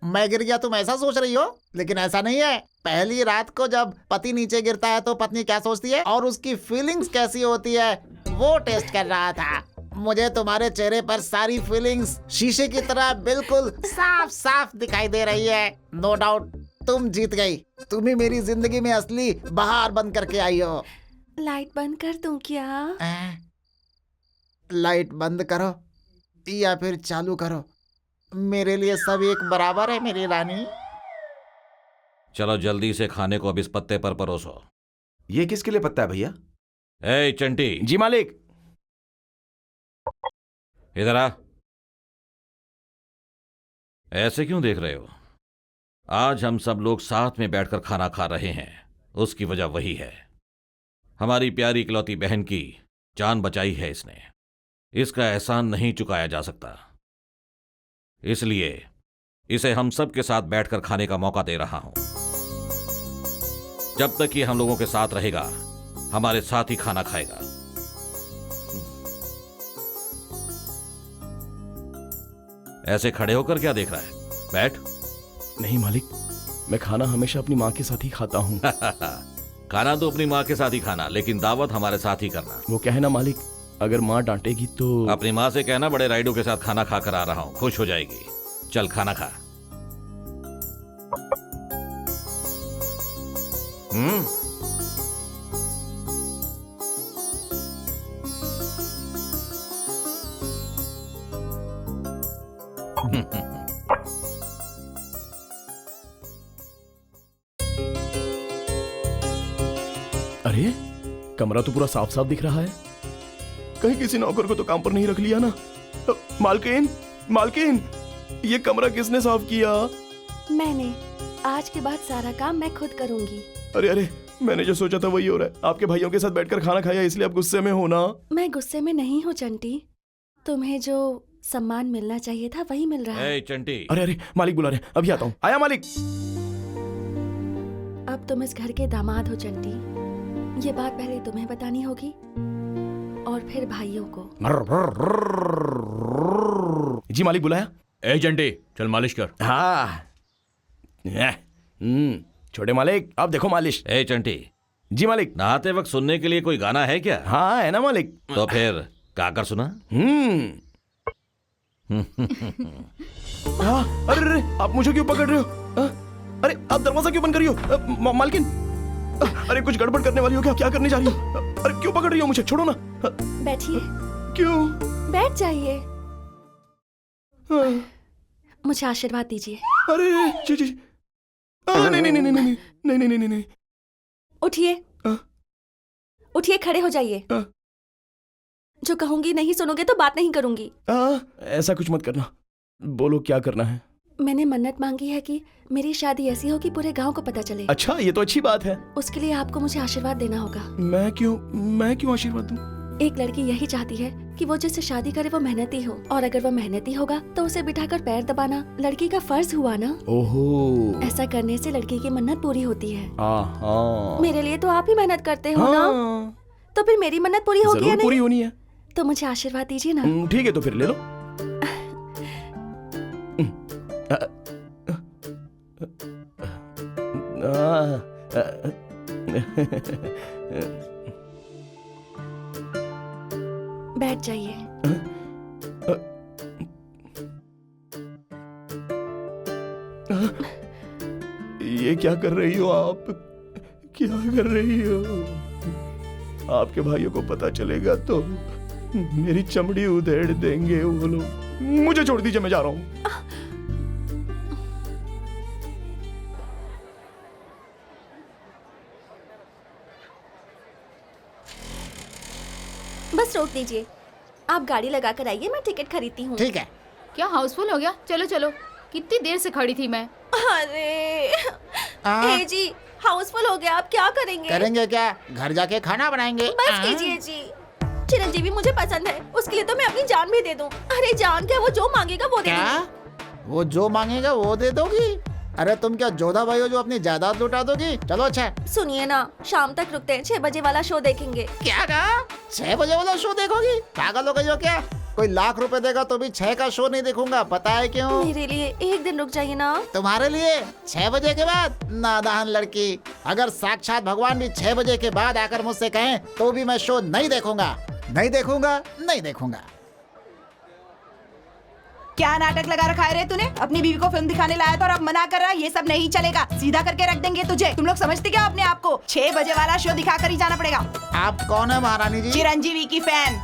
मैं गिर गया तुम ऐसा सोच रही हो, लेकिन ऐसा नहीं है। पहली रात को जब पति नीचे गिरता है तो पत्नी क्या सोचती है और उसकी फीलिंग्स कैसी होती है, वो टेस्ट कर रहा था। मुझे तुम्हारे चेहरे पर सारी फीलिंग्स शीशे की तरह बिल्कुल साफ साफ दिखाई दे रही है। नो डाउट तुम जीत गई। तुम ही मेरी जिंदगी में असली बहार बन करके आई हो। लाइट बंद कर दूं क्या? लाइट बंद करो या फिर चालू करो, मेरे लिए सब एक बराबर है मेरी रानी। चलो जल्दी से खाने को अब इस पत्ते पर परोसो। ये किसके लिए पत्ता है भैया? ए चंटी। जी मालिक। इधर आ। ऐसे क्यों देख रहे हो? आज हम सब लोग साथ में बैठकर खाना खा रहे हैं, उसकी वजह वही है। हमारी प्यारी इकलौती बहन की जान बचाई है इसने। इसका एहसान नहीं चुकाया जा सकता, इसलिए इसे हम सब के साथ बैठकर खाने का मौका दे रहा हूं। जब तक ये हम लोगों के साथ रहेगा, हमारे साथ ही खाना खाएगा। ऐसे खड़े होकर क्या देख रहा है? बैठ। नहीं मालिक, मैं खाना हमेशा अपनी माँ के साथ ही खाता हूँ। खाना तो अपनी माँ के साथ ही खाना, लेकिन दावत हमारे साथ ही करना। वो क्या है ना मालिक, अगर माँ डांटेगी तो अपनी माँ से कहना बड़े राइडों के साथ खाना खाकर आ रहा हूं, खुश हो जाएगी। चल खाना खा। अरे कमरा तो पूरा साफ साफ दिख रहा है। कहीं किसी नौकर को तो काम पर नहीं रख लिया ना? मालकिन, मालकिन, ये कमरा किसने साफ किया? मैंने। आज के बाद सारा काम मैं खुद करूंगी। अरे अरे, मैंने जो सोचा था वही हो रहा है। आपके भाइयों के साथ बैठकर खाना खाया, इसलिए आप गुस्से में हो ना? मैं गुस्से में नहीं हूँ चंटी, तुम्हें जो सम्मान मिलना चाहिए था वही मिल रहा है। चंटी। अरे अरे, मालिक बुला रहे हैं, अभी आता हूँ। आया मालिक। अब तुम इस घर के दामाद हो चंटी, ये बात पहले तुम्हें बतानी होगी और फिर भाइयों को। जी मालिक बुलाया? ए चंटी, चल मालिश कर। हाँ। छोटे मालिक, अब देखो मालिश। ए चंटी। जी मालिक। नहाते वक्त सुनने के लिए कोई गाना है क्या? हाँ है ना मालिक। तो फिर गाकर सुना। अरे अरे, आप मुझे क्यों पकड़ रहे हो? अरे आप दरवाजा क्यों बंद कर रही हो? मालकिन, अरे कुछ गड़बड़ करने वाली हो क्या? क्या करने जा रही हो? अरे क्यों पकड़ रही हो मुझे? छोड़ो ना। बैठिए। क्यों? बैठ जाइए। मुझे आशीर्वाद दीजिए। अरे जी जी नहीं नहीं नहीं नहीं नहीं नहीं नहीं नहीं नहीं। उठिए, उठिए, खड़े हो जाइए। जो कहूंगी नहीं सुनोगे तो बात नहीं करूंगी। ऐसा कुछ मत करना। बोलो क्या करना है। मैंने मन्नत मांगी है कि मेरी शादी ऐसी हो कि पूरे गांव को पता चले। अच्छा, ये तो अच्छी बात है। उसके लिए आपको मुझे आशीर्वाद देना होगा। मैं क्यों आशीर्वाद दूं? एक लड़की यही चाहती है कि वो जिससे शादी करे वो मेहनती हो, और अगर वो मेहनती होगा तो उसे बिठाकर पैर दबाना लड़की का फर्ज हुआ ना। ओहो। ऐसा करने से लड़की की मन्नत पूरी होती है। हाँ। मेरे लिए तो आप ही मेहनत करते हो ना, तो फिर मेरी मन्नत पूरी होगी या नहीं? पूरी होनी है। तो मुझे आशीर्वाद दीजिए ना। ठीक है, तो फिर ले लो। बैठ जाइए। ये क्या कर रही हो आप? क्या कर रही हो? आपके भाइयों को पता चलेगा तो मेरी चमड़ी उधेड़ देंगे वो लोग। मुझे छोड़ दीजिए, मैं जा रहा हूँ। बस रोक दीजिए। आप गाड़ी लगा कर आइए, मैं टिकट खरीदती हूँ। ठीक है। क्या हाउसफुल हो गया? चलो चलो, कितनी देर से खड़ी थी मैं। अरे ए जी, हाउसफुल हो गया, आप क्या करेंगे? करेंगे क्या? घर जाके खाना बनाएंगे। बस कीजिए जी। चिरंजीवी मुझे पसंद है, उसके लिए तो मैं अपनी जान भी दे दूं। अरे जान क्या, वो जो मांगेगा वो दे दूंगी। क्या? वो जो मांगेगा वो दे दोगी? अरे तुम क्या जोधा भाई हो जो अपनी जायदाद लुटा दोगी? चलो अच्छा। सुनिए ना, शाम तक रुकते हैं, 6 बजे वाला शो देखेंगे। क्या कहा? 6 बजे वाला शो देखोगी? पागल हो गई हो क्या? कोई लाख रुपए देगा तो भी 6 का शो नहीं देखूंगा, पता है क्यों? मेरे लिए एक दिन रुक जाइए ना। तुम्हारे लिए 6 बजे के बाद? नादान लड़की, अगर साक्षात भगवान भी 6 बजे के बाद आकर मुझसे कहें तो भी मैं शो नहीं देखूंगा, नहीं देखूंगा, नहीं देखूंगा। क्या नाटक लगा रखा है रे तूने? अपनी बीवी को फिल्म दिखाने लाया था और अब मना कर रहा है। ये सब नहीं चलेगा, सीधा करके रख देंगे तुझे। तुम लोग समझते क्या अपने आप को? 6 बजे वाला शो दिखा कर ही जाना पड़ेगा। आप कौन है महारानी जी? चिरंजीवी की फैन।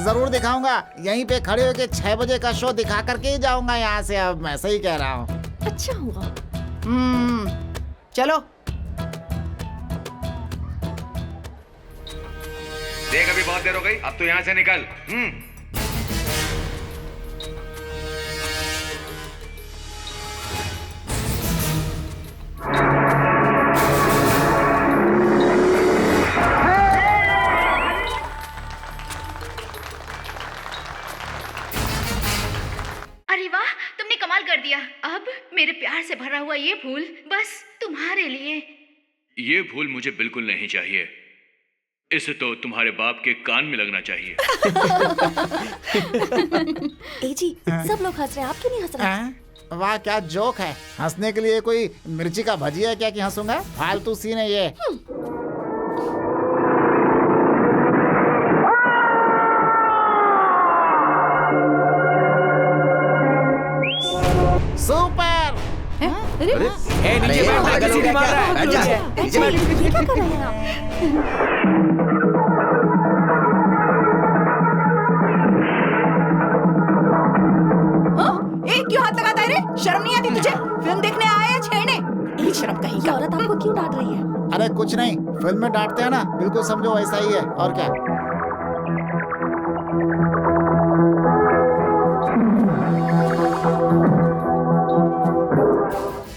जरूर दिखाऊंगा, यहीं पे खड़े होके 6 बजे का शो दिखा करके ही जाऊंगा यहाँ से। अब मैं सही कह रहा हूँ। अच्छा हुआ। चलो। देख, अभी बहुत देर हो गई, अब तो यहाँ से निकल। अरे वाह, तुमने कमाल कर दिया। अब मेरे प्यार से भरा हुआ ये फूल बस तुम्हारे लिए। ये फूल मुझे बिल्कुल नहीं चाहिए, इसे तो तुम्हारे बाप के कान में लगना चाहिए। ए जी, सब लोग हंस रहे हैं, आप क्यों नहीं हंस रहे? वाह क्या जोक है। हंसने के लिए कोई मिर्ची का भजिया है क्या कि हंसूंगा? फालतू सीन है ये। सुपर। नीचे बैठ, सीढ़ी मार रहा है। ये क्या कर रहे हैं आप? क्यों हाथ लगाता है रे? शर्म नहीं आती तुझे? फिल्म देखने आया या छेड़ने? एक शर्म कहीं ये औरत आपको क्यों डांट रही है? अरे कुछ नहीं, फिल्म में डांटते हैं ना, बिल्कुल समझो वैसा ही है। और क्या?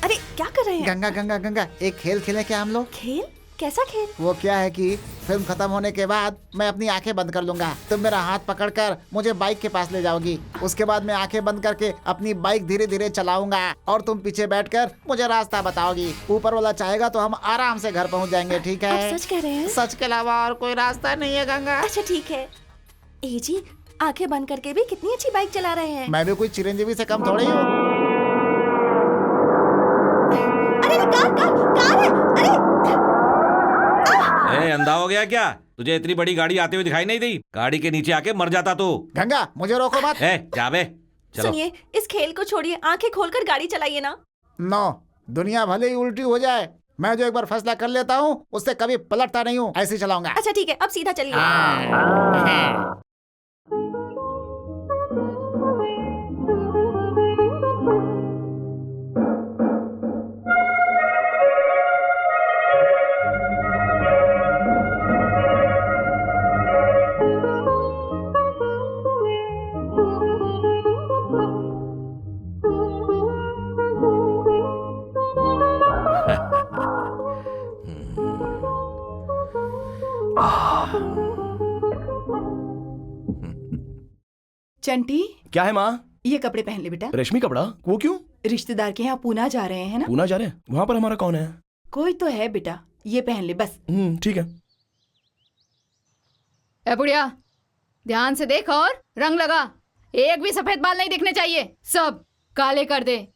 अरे क्या कर रहे हैं? गंगा गंगा गंगा, एक खेल खेलें क्या हम लोग? खेल? कैसा खेल? वो क्या है कि फिल्म खत्म होने के बाद मैं अपनी आंखें बंद कर लूंगा, तुम मेरा हाथ पकड़कर मुझे बाइक के पास ले जाओगी। उसके बाद मैं आंखें बंद करके अपनी बाइक धीरे धीरे चलाऊंगा और तुम पीछे बैठकर मुझे रास्ता बताओगी। ऊपर वाला चाहेगा तो हम आराम से घर पहुंच जाएंगे, ठीक है? आप सच कह रहे हैं? सच के अलावा और कोई रास्ता नहीं है गंगा। अच्छा ठीक है। ए जी, आंखें बंद करके भी कितनी अच्छी बाइक चला रहे हैं। मैं भी कोई चिरंजीवी से कम थोड़ी हूँ। अरे कार है। अरे अंधा हो गया क्या? तुझे इतनी बड़ी गाड़ी आते हुए दिखाई नहीं दी? गाड़ी के नीचे आके मर जाता तू। गंगा मुझे रोको मत। जाबे चलो। सुनिए, इस खेल को छोड़िए, आंखें खोलकर गाड़ी चलाइए ना। नो, दुनिया भले ही उल्टी हो जाए, मैं जो एक बार फैसला कर लेता हूँ उससे कभी पलटता नहीं हूँ। ऐसे चलाऊंगा। अच्छा ठीक है, अब सीधा चलिए। चंटी, क्या है माँ? ये कपड़े पहन ले बेटा। रेशमी कपड़ा? वो क्यों? रिश्तेदार के यहाँ पूना जा रहे हैं ना। पूना जा रहे हैं? वहाँ पर हमारा कौन है? कोई तो है बेटा, ये पहन ले बस। ठीक है। ए बुढ़िया, ध्यान से देख और रंग लगा। एक भी सफेद बाल नहीं दिखने चाहिए, सब काले कर दे।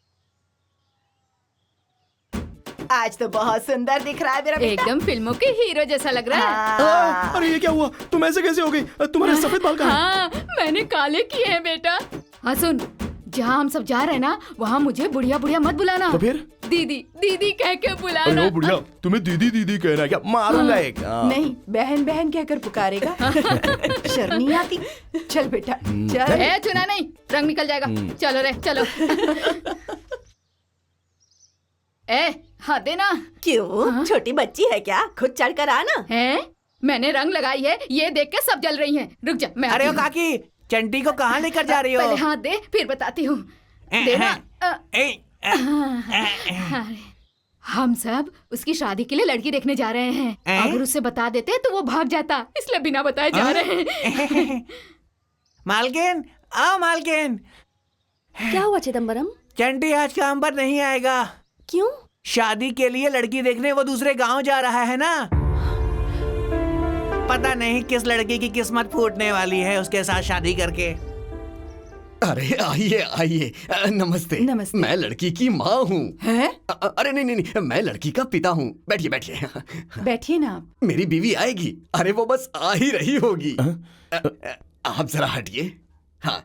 आज तो बहुत सुंदर दिख रहा है मेरा बेटा। एकदम फिल्मों के हीरो जैसा लग रहा है। अरे ये क्या हुआ? तुम ऐसे कैसे हो गई? तुम्हारे सफेद बाल कहाँ हैं? हाँ, मैंने काले किए हैं बेटा। हाँ सुन, जहाँ हम सब जा रहे हैं ना, वहाँ मुझे बुढ़िया बुढ़िया मत बुलाना। तो फिर? दीदी दीदी कह के बुलाना। अरे बुढ़िया, तुम्हें दीदी दीदी कहना है क्या? मारूंगा एक। नहीं, बहन बहन कहकर पुकारेगा। शर्म नहीं आती? चल बेटा चल। ए चुना नहीं, रंग निकल जाएगा। चलो रे चलो। ए हाँ देना। क्यों? छोटी बच्ची है क्या? खुद चढ़ कर आना। है? मैंने रंग लगाई है, ये देख के सब जल रही हैं। रुक जा, मैं अरे आती ओ हूँ। काकी, चंटी को कहाँ लेकर जा रही हो? पहले हाथ दे, फिर बताती हूँ। देना। अरे, हम सब उसकी शादी के लिए लड़की देखने जा रहे हैं। अगर उसे बता देते तो वो भाग जाता, इसलिए बिना बताए जा रहे हैं। मालकिन, आओ मालकिन। क्या हुआ चिदम्बरम? चंटी आज काम पर नहीं आएगा। क्यों? शादी के लिए लड़की देखने वो दूसरे गांव जा रहा है ना। पता नहीं किस लड़की की किस्मत फूटने वाली है उसके साथ शादी करके। अरे आइए आइए, नमस्ते। नमस्ते। मैं लड़की की माँ हूँ। हैं? अरे नहीं नहीं नहीं, मैं लड़की का पिता हूँ। बैठिए बैठिए। बैठिए ना आप। मेरी बीवी आएगी। अरे वो बस आ ही रही होगी। आप जरा हटिए। हाँ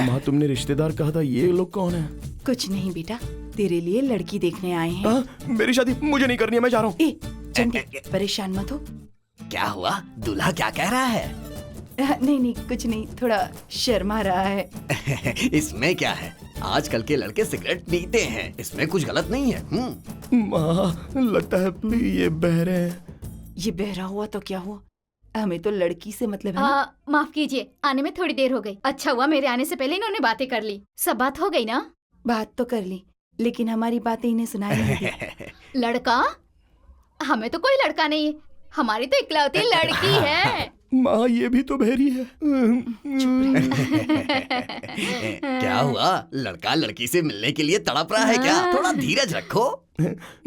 माँ, तुमने रिश्तेदार कहा था, ये लोग कौन है? कुछ नहीं बेटा, तेरे लिए लड़की देखने आए हैं। मेरी शादी मुझे नहीं करनी है, मैं जा रहा हूँ। ए चंटी, परेशान मत हो। क्या हुआ? दूल्हा क्या कह रहा है? नहीं नहीं, कुछ नहीं, थोड़ा शर्मा रहा है। इसमें क्या है? आजकल के लड़के सिगरेट पीते हैं, इसमें कुछ गलत नहीं है। माँ, लगता है ये बहरे हैं। ये बहरा हुआ तो क्या हुआ, हमें तो लड़की से मतलब है ना। माफ कीजिए, आने में थोड़ी देर हो गई। अच्छा हुआ मेरे आने से पहले इन्होंने बातें कर ली। सब बात हो गई ना? बात तो कर ली, लेकिन हमारी बातें इन्हें सुनाई नहीं दी। लड़का? हमें तो कोई लड़का नहीं है, हमारी तो इकलौती लड़की है। माँ, ये भी तो बहरी है। क्या हुआ? लड़का लड़की से मिलने के लिए तड़प रहा है क्या? थोड़ा धीरज रखो।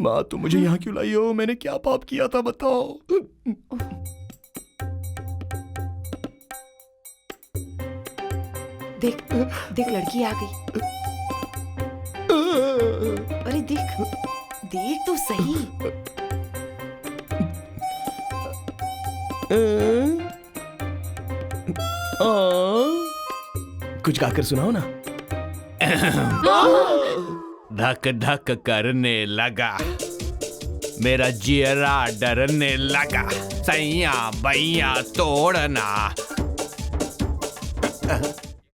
माँ, तुम मुझे यहाँ क्यों लाई हो? मैंने क्या पाप किया था बताओ। देख देख, लड़की आ गई। अरे देख देख तो सही। कुछ गाकर सुनाओ ना। धक धक करने लगा, मेरा जियरा डरने लगा, सैया बैया तोड़ना।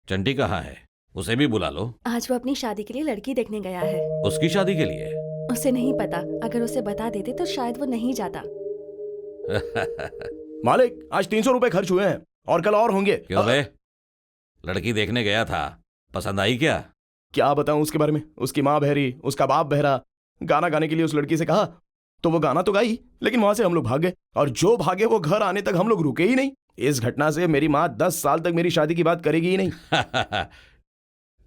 चंटी कहाँ है? उसे भी बुला लो। आज वो अपनी शादी के लिए लड़की देखने गया है। उसकी शादी के लिए? उसे नहीं पता, अगर उसे बता देते तो शायद वो नहीं जाता। मालिक, आज 300 रुपए खर्च हुए हैं और कल और होंगे। क्यों बे? लड़की देखने गया था, पसंद आई क्या? क्या बताऊं उसके बारे में? उसकी माँ बहरी, उसका बाप बहरा। गाना गाने के लिए उस लड़की से कहा तो वो गाना तो गाई, लेकिन वहां से हम लोग भाग गए, और जो भागे वो घर आने तक हम लोग रुके ही नहीं। इस घटना से मेरी माँ 10 साल तक मेरी शादी की बात करेगी ही नहीं।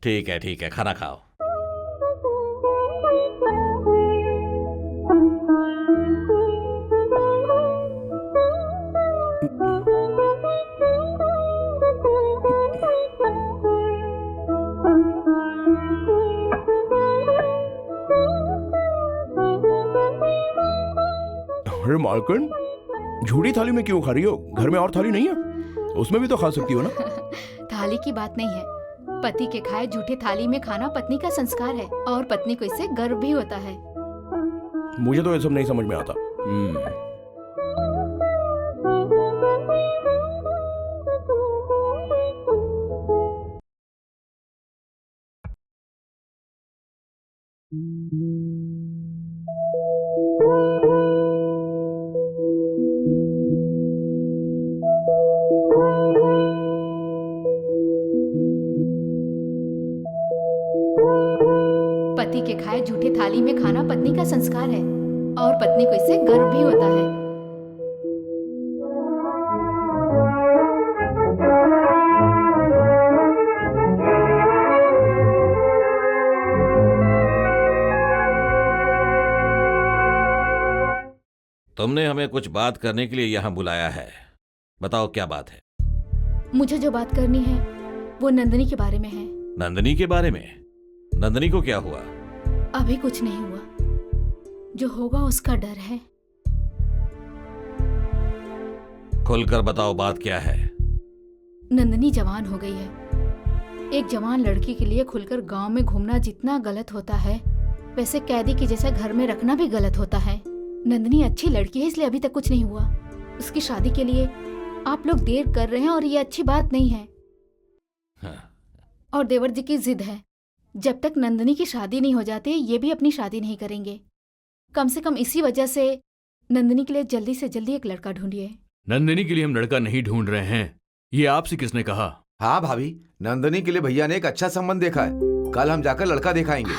ठीक है, खाना खाओ। अरे मालकिन, झूठी थाली में क्यों खा रही हो? घर में और थाली नहीं है? उसमें भी तो खा सकती हो ना। थाली की बात नहीं है, पति के खाए झूठे थाली में खाना पत्नी का संस्कार है, और पत्नी को इससे गर्व भी होता है। मुझे तो ये सब नहीं समझ में आता। पति के खाए झूठे थाली में खाना पत्नी का संस्कार है, और पत्नी को इससे गर्व भी होता है। तुमने हमें कुछ बात करने के लिए यहाँ बुलाया है। बताओ क्या बात है? मुझे जो बात करनी है वो नंदिनी के बारे में है। नंदिनी के बारे में? नंदिनी को क्या हुआ? अभी कुछ नहीं हुआ, जो होगा उसका डर है। खुलकर बताओ बात क्या है? नंदिनी जवान हो गई है। एक जवान लड़की के लिए खुलकर गांव में घूमना जितना गलत होता है, वैसे कैदी के जैसा घर में रखना भी गलत होता है। नंदिनी अच्छी लड़की है, इसलिए अभी तक कुछ नहीं हुआ। उसकी शादी के लिए आप लोग देर कर रहे हैं और ये अच्छी बात नहीं है। हाँ। और देवर जी की जिद है, जब तक नंदिनी की शादी नहीं हो जाती ये भी अपनी शादी नहीं करेंगे। कम से कम इसी वजह से नंदिनी के लिए जल्दी से जल्दी एक लड़का ढूंढिए। नंदिनी के लिए हम लड़का नहीं ढूंढ रहे हैं, ये आपसे किसने कहा? हाँ भाभी, नंदिनी के लिए भैया ने एक अच्छा संबंध देखा है। कल हम जाकर लड़का दिखाएंगे।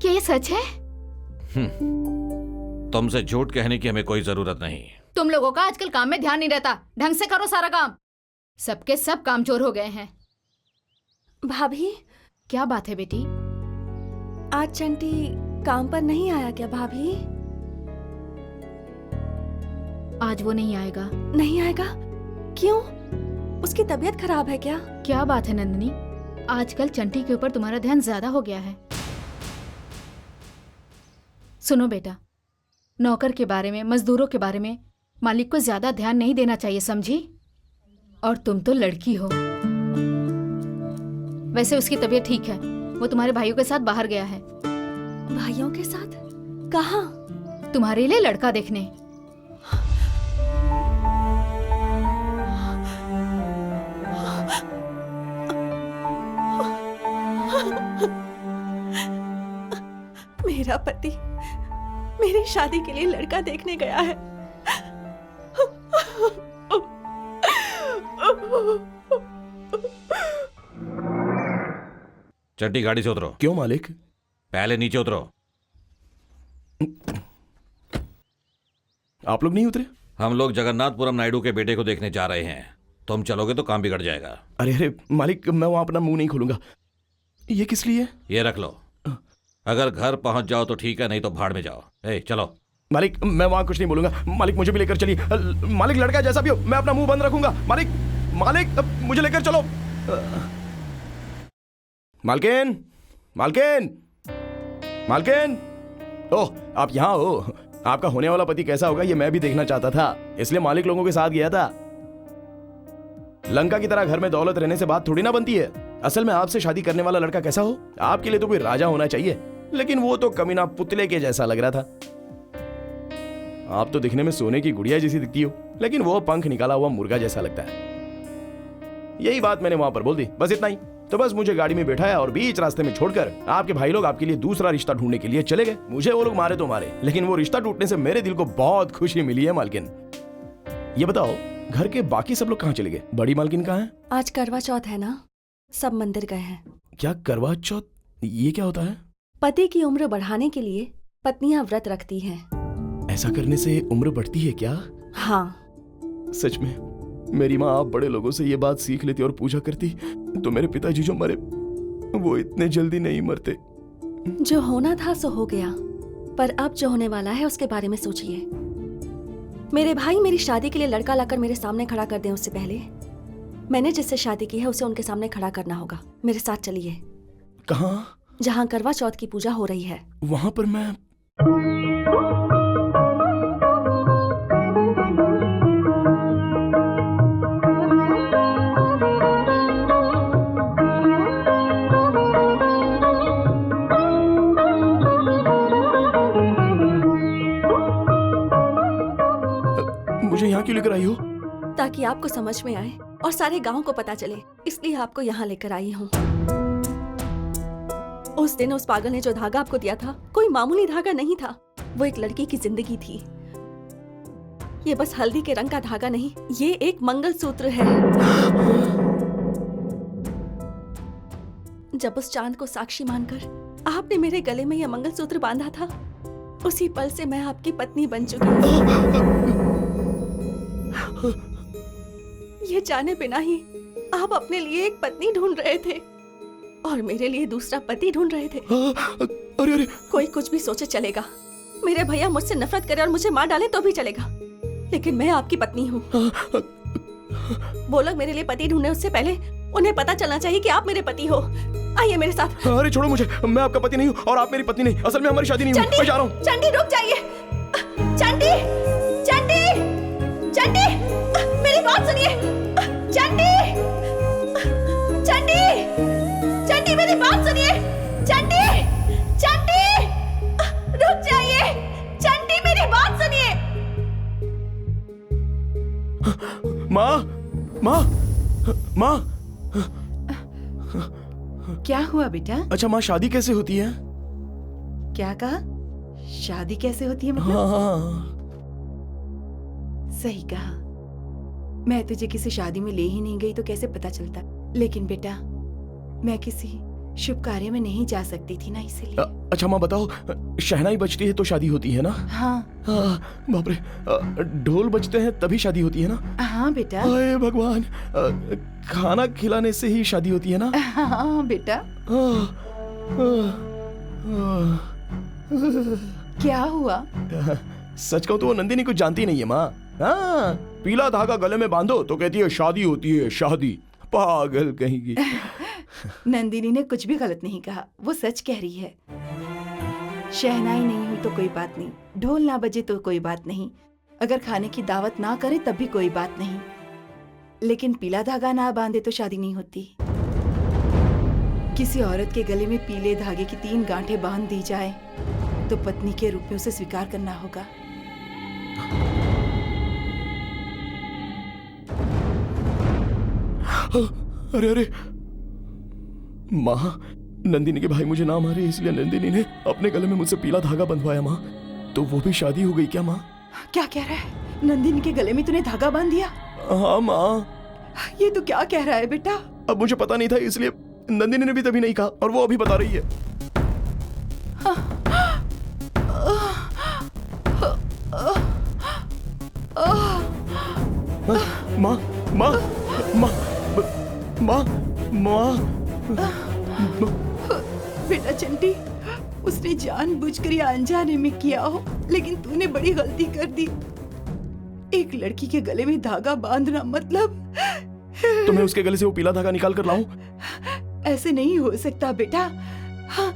क्या ये सच है? तुमसे झूठ कहने की हमें कोई जरूरत नहीं। तुम लोगों का आजकल काम में ध्यान नहीं रहता। ढंग से करो सारा काम। सबके सब काम चोर हो गए हैं। भाभी, क्या बात है बेटी? आज चंटी काम पर नहीं आया क्या भाभी? आज वो नहीं आएगा। नहीं आएगा? क्यों? उसकी तबीयत खराब है क्या? क्या बात है नंदिनी, आजकल चंटी के ऊपर तुम्हारा ध्यान ज्यादा हो गया है। सुनो बेटा, नौकर के बारे में, मजदूरों के बारे में मालिक को ज्यादा ध्यान नहीं देना चाहिए, समझी? और तुम तो लड़की हो। वैसे उसकी तबीयत ठीक है, वो तुम्हारे भाइयों के साथ बाहर गया है। भाइयों के साथ? कहाँ? तुम्हारे लिए लड़का देखने। मेरा पति मेरी शादी के लिए लड़का देखने गया है। चड्डी गाड़ी से उतरो। क्यों मालिक? पहले नीचे उतरो। आप लोग नहीं उतरे? हम लोग जगन्नाथपुरम नायडू के बेटे को देखने जा रहे हैं। तुम चलोगे तो काम बिगड़ जाएगा। अरे अरे मालिक, मैं वहां अपना मुंह नहीं खोलूंगा। ये किस लिए? ये रख लो। अगर घर पहुंच जाओ तो ठीक है, नहीं तो भाड़ में जाओ। ए, चलो। मालिक, मैं वहां कुछ नहीं बोलूंगा। मालिक, मुझे भी लेकर चलिए। मालिक, लड़का जैसा भी हो मैं अपना मुंह बंद रखूंगा। मालिक, मालिक, मुझे लेकर चलो। मालकिन, मालकिन, मालकिन। ओह, आप यहाँ हो। आपका होने वाला पति कैसा होगा ये मैं भी देखना चाहता था, इसलिए मालिक लोगों के साथ गया था। लंका की तरह घर में दौलत रहने से बात थोड़ी ना बनती है। असल में आपसे शादी करने वाला लड़का कैसा हो? आपके लिए तो कोई राजा होना चाहिए, लेकिन वो तो कमीना पुतले के जैसा लग रहा था। आप तो दिखने में सोने की गुड़िया जैसी दिखती हो, लेकिन वो पंख निकाला हुआ मुर्गा जैसा लगता है। यही बात मैंने वहां पर बोल दी, बस इतना ही। तो बस मुझे गाड़ी में बैठाया और बीच रास्ते में छोड़कर आपके भाई लोग आपके लिए दूसरा रिश्ता ढूंढने के लिए चले गए। मुझे वो लोग मारे तो मारे, लेकिन वो रिश्ता टूटने से मेरे दिल को बहुत खुशी मिली है। मालकिन, ये बताओ घर के बाकी सब लोग कहाँ चले गए? बड़ी मालकिन कहाँ है? आज करवा चौथ है ना, सब मंदिर गए हैं। क्या करवा चौथ? ये क्या होता है? पति की उम्र बढ़ाने के लिए पत्नियां व्रत रखती हैं। ऐसा करने से उम्र बढ़ती है क्या? हाँ। सच में मेरी माँ आप बड़े लोगों से ये बात सीख लेती और पूछा करती तो मेरे पिताजी जो मरे वो इतने जल्दी नहीं मरते। जो होना था सो हो गया, पर अब जो होने वाला है उसके बारे में सोचिए। मेरे भाई मेरी शादी के लिए लड़का लाकर मेरे सामने खड़ा कर दें उससे पहले मैंने जिससे शादी की है उसे उनके सामने खड़ा करना होगा। मेरे साथ चलिए। कहाँ? जहाँ करवा चौथ की पूजा हो रही है वहां पर मैं मुझे यहाँ क्यों लेकर आई हो? ताकि आपको समझ में आए और सारे गांव को पता चले, इसलिए आपको यहाँ लेकर आई हूँ। उस दिन उस पागल ने जो धागा आपको दिया था कोई मामूली धागा नहीं था, वो एक लड़की की जिंदगी थी। ये बस हल्दी के रंग का धागा नहीं, ये एक मंगलसूत्र है। जब उस चांद को साक्षी मानकर आपने मेरे गले में यह मंगलसूत्र बांधा था, उसी पल से मैं आपकी पत्नी बन चुकी हूँ। ये जाने बिना ही आप अपने लिए एक पत्नी ढूंढ रहे थे और मेरे लिए दूसरा पति ढूंढ रहे थे। अरे अरे, कोई कुछ भी सोचे चलेगा, मेरे भैया मुझसे नफरत करे और मुझे मार डाले तो भी चलेगा, लेकिन मैं आपकी पत्नी हूँ। वो लोग मेरे लिए पति ढूंढने उससे पहले उन्हें पता चलना चाहिए कि आप मेरे पति हो। आइए मेरे साथ। अरे छोड़ो मुझे, मैं आपका पति नहीं हूँ और आप मेरी पत्नी नहीं। असल में हमारी शादी नहीं हुई। मैं जा रहा हूँ। चंडी रुक जाइए। चंडी, चंडी, चंडी, मेरी बात सुनिए। चंडी, चंडी, चंडी, मेरी बात सुनिए। चंडी, चंडी, रुक जाइए। चंडी, मेरी बात सुनिए। माँ, माँ, माँ। क्या हुआ बेटा? अच्छा माँ, शादी कैसे होती है? क्या कहा? शादी कैसे होती है मतलब? हाँ। सही कहा। मैं तुझे किसी शादी में ले ही नहीं गई तो कैसे पता चलता। लेकिन बेटा, मैं किसी शुभ कार्य में नहीं जा सकती थी ना, इसलिए। अच्छा माँ बताओ, शहनाई बजती है तो शादी होती है ना? हाँ। बाप रे, ढोल बजते हैं तभी शादी होती है ना? हाँ बेटा। हाय भगवान, खाना खिलाने से ही शादी होती है ना? हाँ बेटा। क्या हुआ? सच कहूं तो वो नंदिनी कुछ जानती नहीं है माँ। हाँ, पीला धागा गले में बांधो तो कहती है शादी होती है, शादी। पागल कहीं की। नंदिनी ने कुछ भी गलत नहीं कहा, वो सच कह रही है। शहनाई नहीं हुई तो कोई बात नहीं, ढोल ना बजे तो कोई बात नहीं, अगर खाने की दावत ना करे तब भी कोई बात नहीं, लेकिन पीला धागा ना बांधे तो शादी नहीं होती। किसी औरत के गले में पीले धागे की 3 गांठें बांध दी जाए तो पत्नी के रूप में उसे स्वीकार करना होगा। अरे अरे माँ, नंदिनी के भाई मुझे ना मारे इसलिए नंदिनी ने अपने गले में मुझसे पीला धागा बंधवाया माँ। तो वो भी शादी हो गई क्या माँ? क्या कह रहा है? नंदिनी के गले में तूने धागा बांध दिया? हाँ माँ। ये तो क्या कह रहा है बेटा? अब मुझे पता नहीं था इसलिए नंदिनी ने भी तभी नहीं कहा और वो अभी बता रही है। माँ, माँ, माँ, माँ, माँ। बेटा चंटी, उसने जानबूझकर या अनजाने में किया हो, लेकिन तूने बड़ी गलती कर दी। एक लड़की के गले में धागा बांधना मतलब। तो मैं उसके गले से वो पीला धागा निकाल कर लाऊं? ऐसे नहीं हो सकता बेटा। हाँ,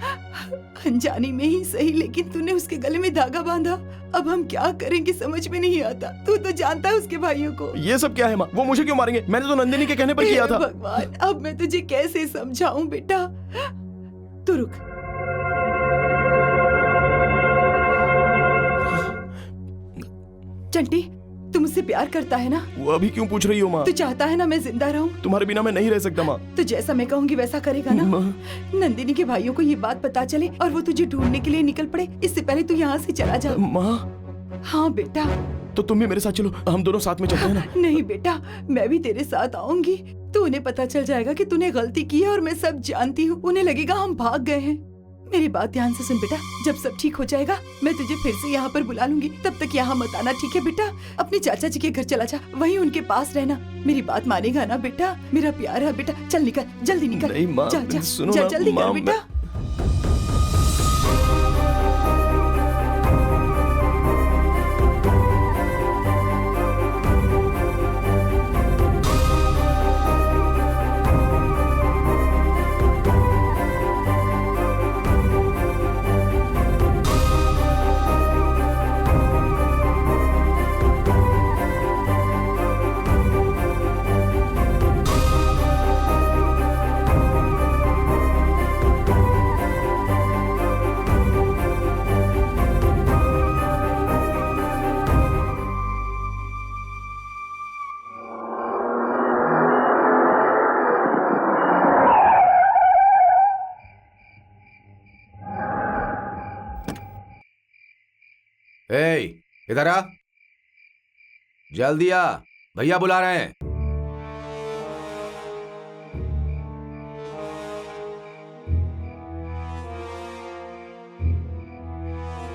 अनजाने में ही सही, लेकिन तूने उसके गले में धागा बांधा। अब हम क्या करेंगे समझ में नहीं आता। तू तो जानता है उसके भाइयों को। ये सब क्या है माँ? वो मुझे क्यों मारेंगे? मैंने तो नंदिनी के कहने पर किया था। भगवान, अब मैं तुझे कैसे समझाऊं बेटा? तू रुक। चंटी, तू मुझसे प्यार करता है ना? वो अभी क्यों पूछ रही हो माँ? तू चाहता है ना मैं जिंदा रहूं? तुम्हारे बिना मैं नहीं रह सकता माँ। तो जैसा मैं कहूंगी वैसा करेगा ना? नंदिनी के भाइयों को ये बात पता चले और वो तुझे ढूंढने के लिए निकल पड़े, इससे पहले तू यहाँ से चला जा। माँ। हाँ बेटा। तो तुम भी मेरे साथ चलो, हम दोनों साथ में चलते हैं ना? नहीं बेटा, मैं भी तेरे साथ आऊंगी तो उन्हें पता चल जाएगा कि तूने गलती की है और मैं सब जानती हूँ। उन्हें लगेगा हम भाग गए हैं। मेरी बात ध्यान से सुन बेटा, जब सब ठीक हो जाएगा मैं तुझे फिर से यहाँ पर बुला लूंगी। तब तक यहाँ मत आना, ठीक है बेटा? अपने चाचा जी के घर चला जा, वहीं उनके पास रहना। मेरी बात मानेगा ना बेटा? मेरा प्यार है बेटा। चल निकल, जल्दी निकल। नहीं माँ, जा, जा, सुनो जा, ना, जल्दी कर माँ, बेटा। ए, इधर आ, जल्दी आ, भैया बुला रहे हैं।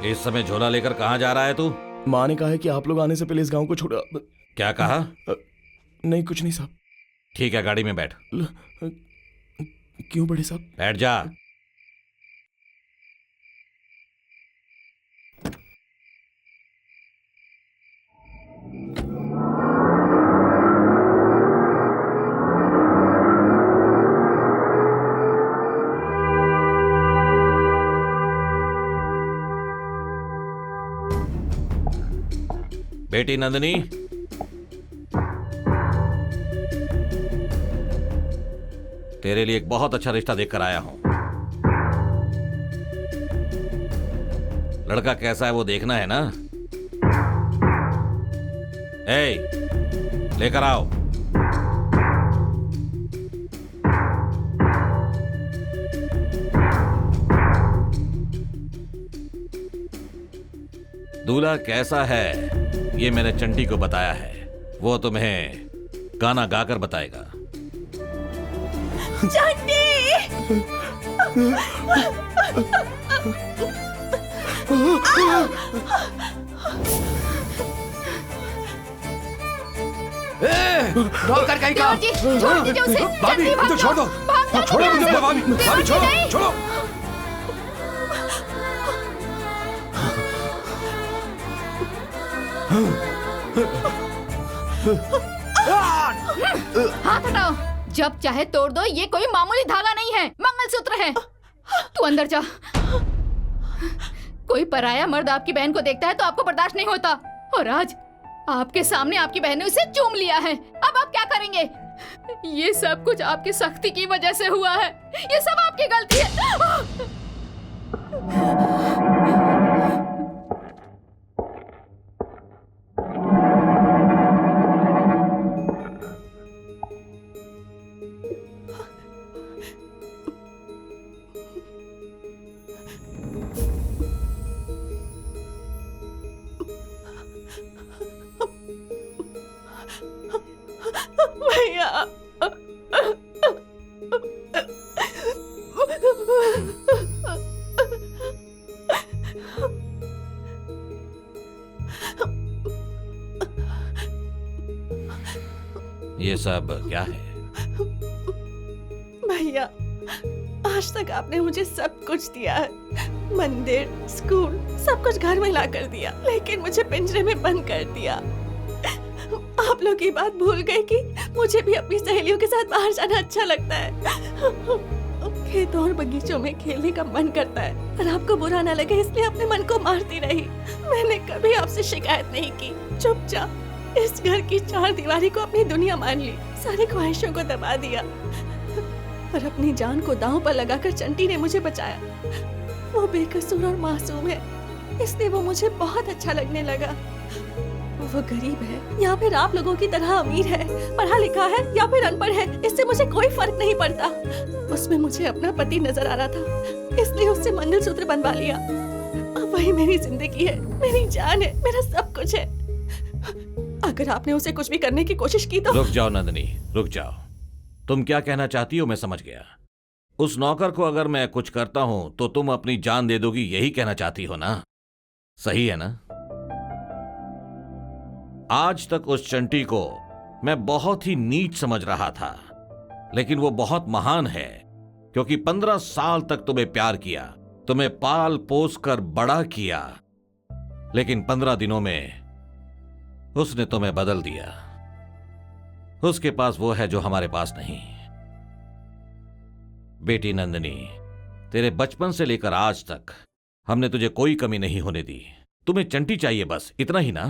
इस समय झोला लेकर कहाँ जा रहा है तू? माँ ने कहा है कि आप लोग आने से पहले इस गांव को छोड़ा। क्या कहा? नहीं कुछ नहीं साहब। ठीक है, गाड़ी में बैठ। क्यों बड़े साहब? बैठ जा। बेटी नंदिनी, तेरे लिए एक बहुत अच्छा रिश्ता देखकर आया हूं। लड़का कैसा है वो देखना है ना? लेकर आओ। दूल्हा कैसा है ये मैंने चंटी को बताया है, वो तुम्हें गाना गाकर बताएगा। चंटी! नौकर कहीं का? छोड़ दीजिए उसे। भाभी, जल्दी भाग तो छोड़ दो। जाओ। भाग जाओ, छोड़ो मुझे, भाभी, भाभी छोड़ो, नहीं। छोड़ो। हाथ हटाओ। जब चाहे तोड़ दो, ये कोई मामूली धागा नहीं है, मंगलसूत्र है। तू अंदर जा। कोई पराया मर्द आपकी बहन को देखता है तो आपको बर्दाश्त नहीं होता, और आज आपके सामने आपकी बहन ने उसे चूम लिया है। अब आप क्या करेंगे? ये सब कुछ आपकी सख्ती की वजह से हुआ है। ये सब आपकी गलती है। भैया, ये सब क्या है? भैया, आज तक आपने मुझे सब कुछ दिया है, मंदिर, स्कूल, सब कुछ घर में ला कर दिया, लेकिन मुझे पिंजरे में बंद कर दिया। आप लोग ये बात भूल गए कि मुझे भी अपनी सहेलियों के साथ बाहर जाना अच्छा लगता है। खेतों और बगीचों में खेलने का मन करता है, और आपको बुरा ना लगे इसलिए अपने मन को मारती रही। मैंने कभी आपसे शिकायत नहीं की, चुपचाप इस घर की चार दीवारी को अपनी दुनिया मान ली, सारी ख्वाहिशों को दबा दिया, पर अपनी जान को दांव पर लगाकर चंटी ने मुझे बचाया। वो बेकसूर और मासूम है, इसलिए वो मुझे बहुत अच्छा लगने लगा। वो गरीब है या फिर आप लोगों की तरह अमीर है, पढ़ा लिखा है या फिर अनपढ़ है, इससे मुझे कोई फर्क नहीं पड़ता। उसमें मुझे अपना पति नजर आ रहा था, इसलिए उससे मंगलसूत्र बनवा लिया। अब वही मेरी जिंदगी है, मेरी जान है, मेरा सब कुछ है। अगर आपने उसे कुछ भी करने की कोशिश की तो... रुक जाओ नंदिनी, रुक जाओ। तुम क्या कहना चाहती हो मैं समझ गया। उस नौकर को अगर मैं कुछ करता हूं तो तुम अपनी जान दे दोगी, यही कहना चाहती हो ना? सही है ना? आज तक उस चंटी को मैं बहुत ही नीच समझ रहा था, लेकिन वो बहुत महान है, क्योंकि 15 साल तक तुम्हें प्यार किया, तुम्हें पाल पोस कर बड़ा किया, लेकिन 15 दिनों में उसने तुम्हें बदल दिया। उसके पास वो है जो हमारे पास नहीं। बेटी नंदिनी, तेरे बचपन से लेकर आज तक हमने तुझे कोई कमी नहीं होने दी। तुम्हें चंटी चाहिए, बस इतना ही ना?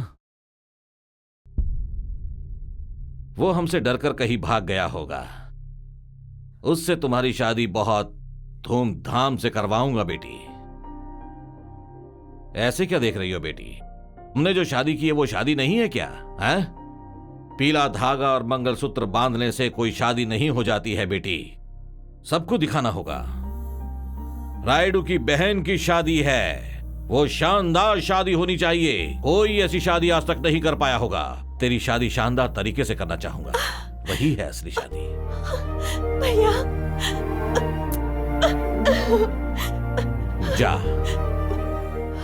वो हमसे डरकर कहीं भाग गया होगा। उससे तुम्हारी शादी बहुत धूमधाम से करवाऊंगा बेटी। ऐसे क्या देख रही हो बेटी? हमने जो शादी की है वो शादी नहीं है क्या? है? पीला धागा और मंगलसूत्र बांधने से कोई शादी नहीं हो जाती है बेटी। सबको दिखाना होगा। रायडू की बहन की शादी है, वो शानदार शादी होनी चाहिए। कोई ऐसी शादी आज तक नहीं कर पाया होगा। तेरी शादी शानदार तरीके से करना चाहूंगा, वही है असली शादी। भैया, जा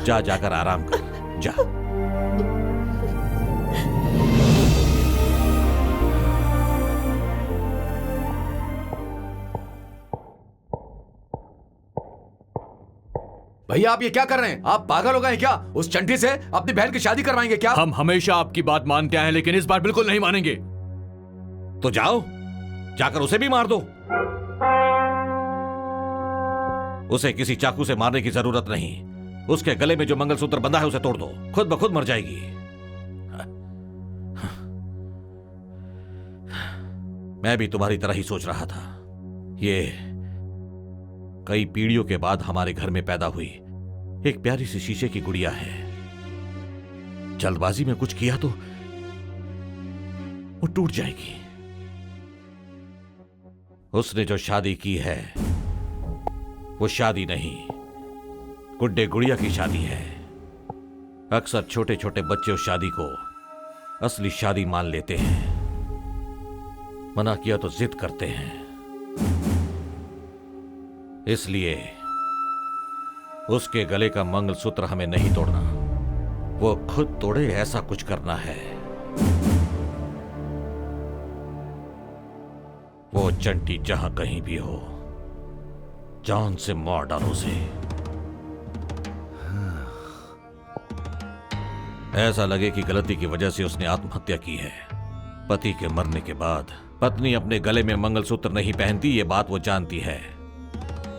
जा, जाकर आराम कर, जा। भैया आप ये क्या कर रहे हैं? आप पागल हो गए हैं क्या? उस चंटी से अपनी बहन की शादी करवाएंगे क्या? हम हमेशा आपकी बात मानते हैं, लेकिन इस बार बिल्कुल नहीं मानेंगे। तो जाओ, जाकर उसे भी मार दो। उसे किसी चाकू से मारने की जरूरत नहीं। उसके गले में जो मंगलसूत्र बंधा है उसे तोड़ दो, खुद ब खुद मर जाएगी। मैं भी तुम्हारी तरह ही सोच रहा था। ये कई पीढ़ियों के बाद हमारे घर में पैदा हुई एक प्यारी सी शीशे की गुड़िया है। जल्दबाजी में कुछ किया तो वो टूट जाएगी। उसने जो शादी की है वो शादी नहीं, गुड्डे गुड़िया की शादी है। अक्सर छोटे छोटे बच्चे उस शादी को असली शादी मान लेते हैं, मना किया तो जिद करते हैं। इसलिए उसके गले का मंगलसूत्र हमें नहीं तोड़ना, वो खुद तोड़े ऐसा कुछ करना है। वो चंटी जहां कहीं भी हो, जान से मार डालो उसे। ऐसा लगे कि गलती की वजह से उसने आत्महत्या की है। पति के मरने के बाद पत्नी अपने गले में मंगलसूत्र नहीं पहनती, ये बात वो जानती है।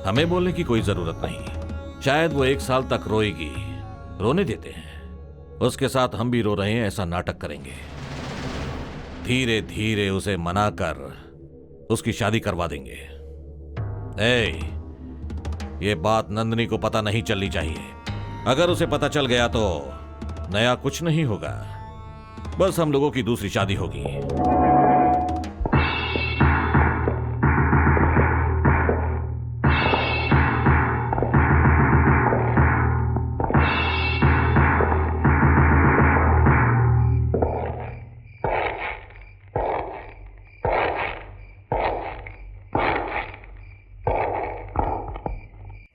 हमें बोलने की कोई जरूरत नहीं। शायद वो 1 साल तक रोएगी, रोने देते हैं। उसके साथ हम भी रो रहे हैं ऐसा नाटक करेंगे। धीरे धीरे उसे मनाकर उसकी शादी करवा देंगे। ये बात नंदिनी को पता नहीं चलनी चाहिए। अगर उसे पता चल गया तो नया कुछ नहीं होगा, बस हम लोगों की दूसरी शादी होगी।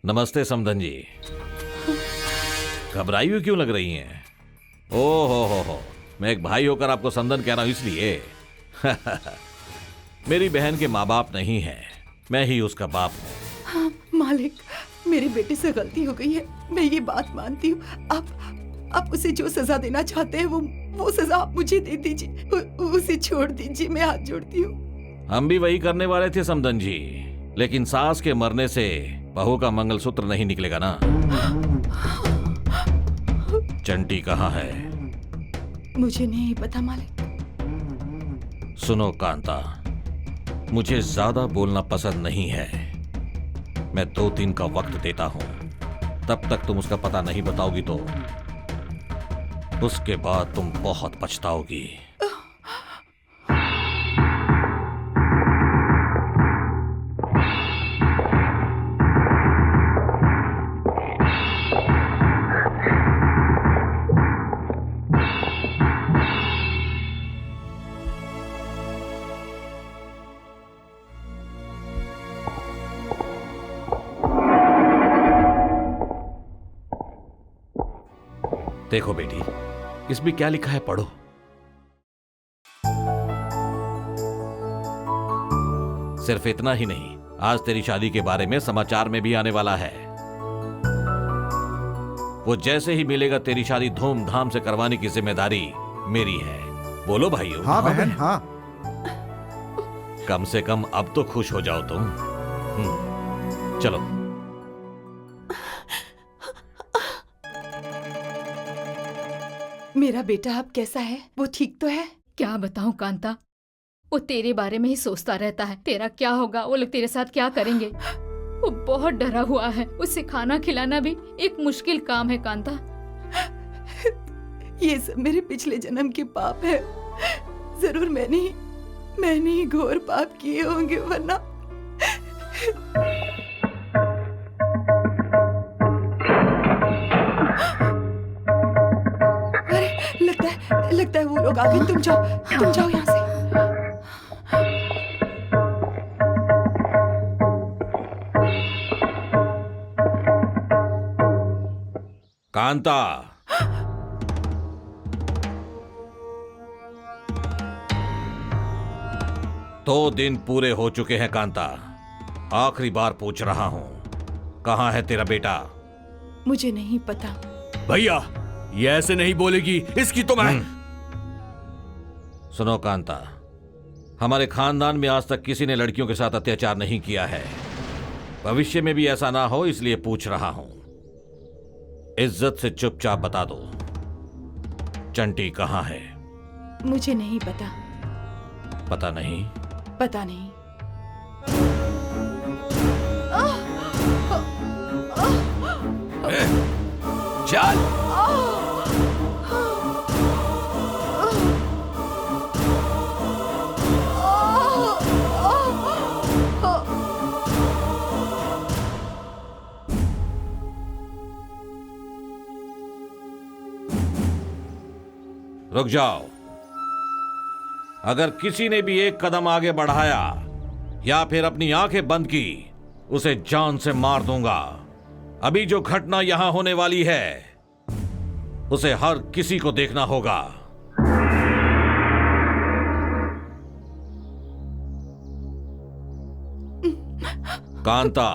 नमस्ते समधन जी। घबराई हुई क्यों लग रही हैं? ओ हो, मैं एक भाई होकर आपको समधन कह रहा हूं इसलिए। मेरी बहन के माँ बाप नहीं है, मैं ही उसका बाप हूँ। हाँ मालिक, मेरे बेटे से गलती हो गई है, मैं ये बात मानती हूँ। आप उसे जो सजा देना चाहते हैं वो सजा आप मुझे दे दीजिए, उसे छोड़ दीजिए, मैं हाथ जोड़ती हूँ। हम भी वही करने वाले थे समधन जी, लेकिन सास के मरने से बहू का मंगलसूत्र नहीं निकलेगा ना। चंटी कहाँ है? मुझे नहीं पता मालिक। सुनो कांता, मुझे ज्यादा बोलना पसंद नहीं है। मैं 2 दिन का वक्त देता हूं, तब तक तुम उसका पता नहीं बताओगी तो उसके बाद तुम बहुत पछताओगी। देखो बेटी, इसमें क्या लिखा है पढ़ो। सिर्फ इतना ही नहीं, आज तेरी शादी के बारे में समाचार में भी आने वाला है। वो जैसे ही मिलेगा तेरी शादी धूमधाम से करवाने की जिम्मेदारी मेरी है। बोलो भाइयों। हाँ बहन, हाँ। कम से कम अब तो खुश हो जाओ तुम। चलो। मेरा बेटा अब कैसा है? वो ठीक तो है? क्या बताऊं कांता, वो तेरे बारे में ही सोचता रहता है। तेरा क्या होगा, वो लोग तेरे साथ क्या करेंगे। वो बहुत डरा हुआ है। उसे खाना खिलाना भी एक मुश्किल काम है कांता। ये सब मेरे पिछले जन्म के पाप है। जरूर मैंने ही घोर पाप किए होंगे, वरना लगता है वो लोग आ गए। तुम जाओ यहाँ से। कांता, दो दिन पूरे हो चुके हैं कांता। आखिरी बार पूछ रहा हूं, कहां है तेरा बेटा? मुझे नहीं पता। भैया, ये ऐसे नहीं बोलेगी, इसकी तो मैं। सुनो कांता, हमारे खानदान में आज तक किसी ने लड़कियों के साथ अत्याचार नहीं किया है। भविष्य में भी ऐसा ना हो इसलिए पूछ रहा हूं। इज्जत से चुपचाप बता दो, चंटी कहां है? मुझे नहीं पता। पता नहीं? पता नहीं। चल। रुक जाओ। अगर किसी ने भी एक कदम आगे बढ़ाया या फिर अपनी आंखें बंद की, उसे जान से मार दूंगा। अभी जो घटना यहां होने वाली है उसे हर किसी को देखना होगा। कांता,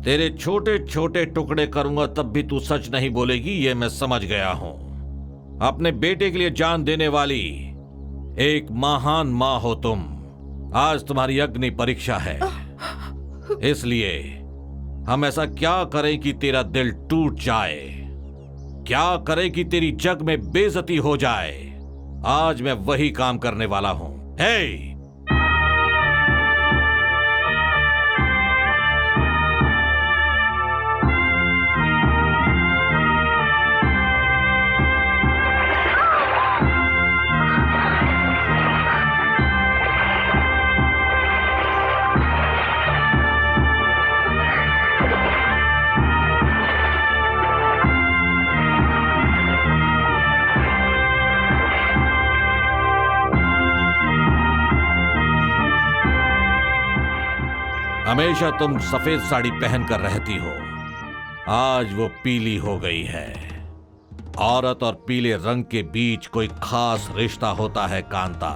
तेरे छोटे छोटे टुकड़े करूंगा तब भी तू सच नहीं बोलेगी, ये मैं समझ गया हूं। अपने बेटे के लिए जान देने वाली एक महान मां हो तुम। आज तुम्हारी अग्नि परीक्षा है, इसलिए हम ऐसा क्या करें कि तेरा दिल टूट जाए, क्या करें कि तेरी जग में बेइज्जती हो जाए। आज मैं वही काम करने वाला हूं। हे! हमेशा तुम सफेद साड़ी पहनकर रहती हो, आज वो पीली हो गई है। औरत और पीले रंग के बीच कोई खास रिश्ता होता है कांता।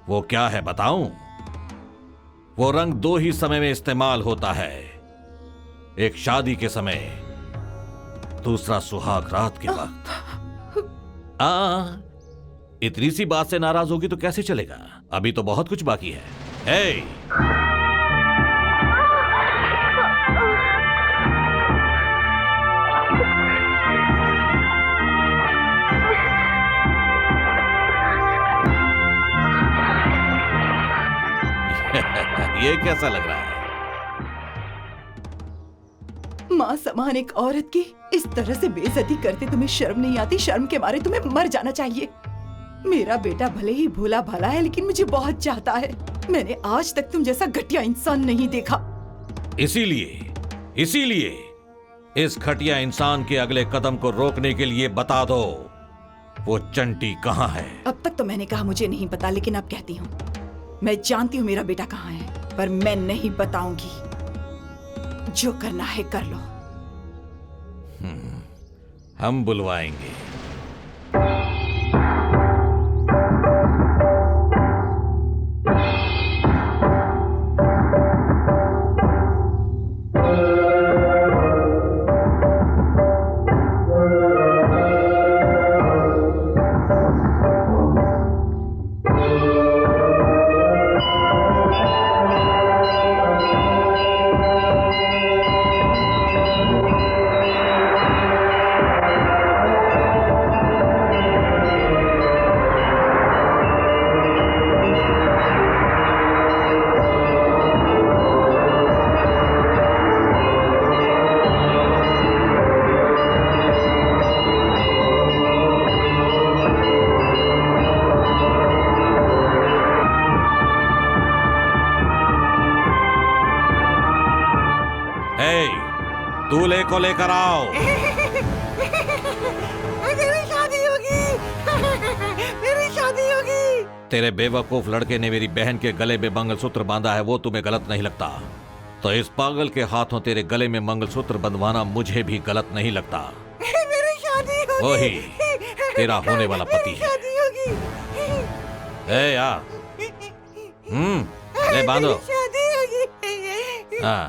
वो क्या है बताऊं? वो रंग दो ही समय में इस्तेमाल होता है, एक शादी के समय, दूसरा सुहाग रात के वक्त। इतनी सी बात से नाराज होगी तो कैसे चलेगा? अभी तो बहुत कुछ बाकी है। हे! ये कैसा लग रहा है? माँ समान एक औरत की इस तरह से बेइज्जती करते तुम्हें शर्म नहीं आती? शर्म के मारे तुम्हें मर जाना चाहिए। मेरा बेटा भले ही भोला भाला है लेकिन मुझे बहुत चाहता है। मैंने आज तक तुम जैसा घटिया इंसान नहीं देखा। इसीलिए इस घटिया इंसान के अगले कदम को रोकने के लिए बता दो, वो चंटी कहाँ है? अब तक तो मैंने कहा मुझे नहीं पता, लेकिन अब कहती हूँ मैं जानती हूँ मेरा बेटा कहाँ है, पर मैं नहीं बताऊंगी। जो करना है कर लो। हम बुलवाएंगे। दूल्हे को लेकर आओ। मेरी शादी होगी। मेरी शादी होगी। तेरे बेवकूफ लड़के ने मेरी बहन के गले में मंगलसूत्र बांधा है, वो तुम्हें गलत नहीं लगता? तो इस पागल के हाथों तेरे गले में मंगलसूत्र बंधवाना मुझे भी गलत नहीं लगता। मेरी शादी होगी। वही तेरा होने वाला पति है। शादी होगी। ए यार, ले बांधो। शादी होगी। हाँ।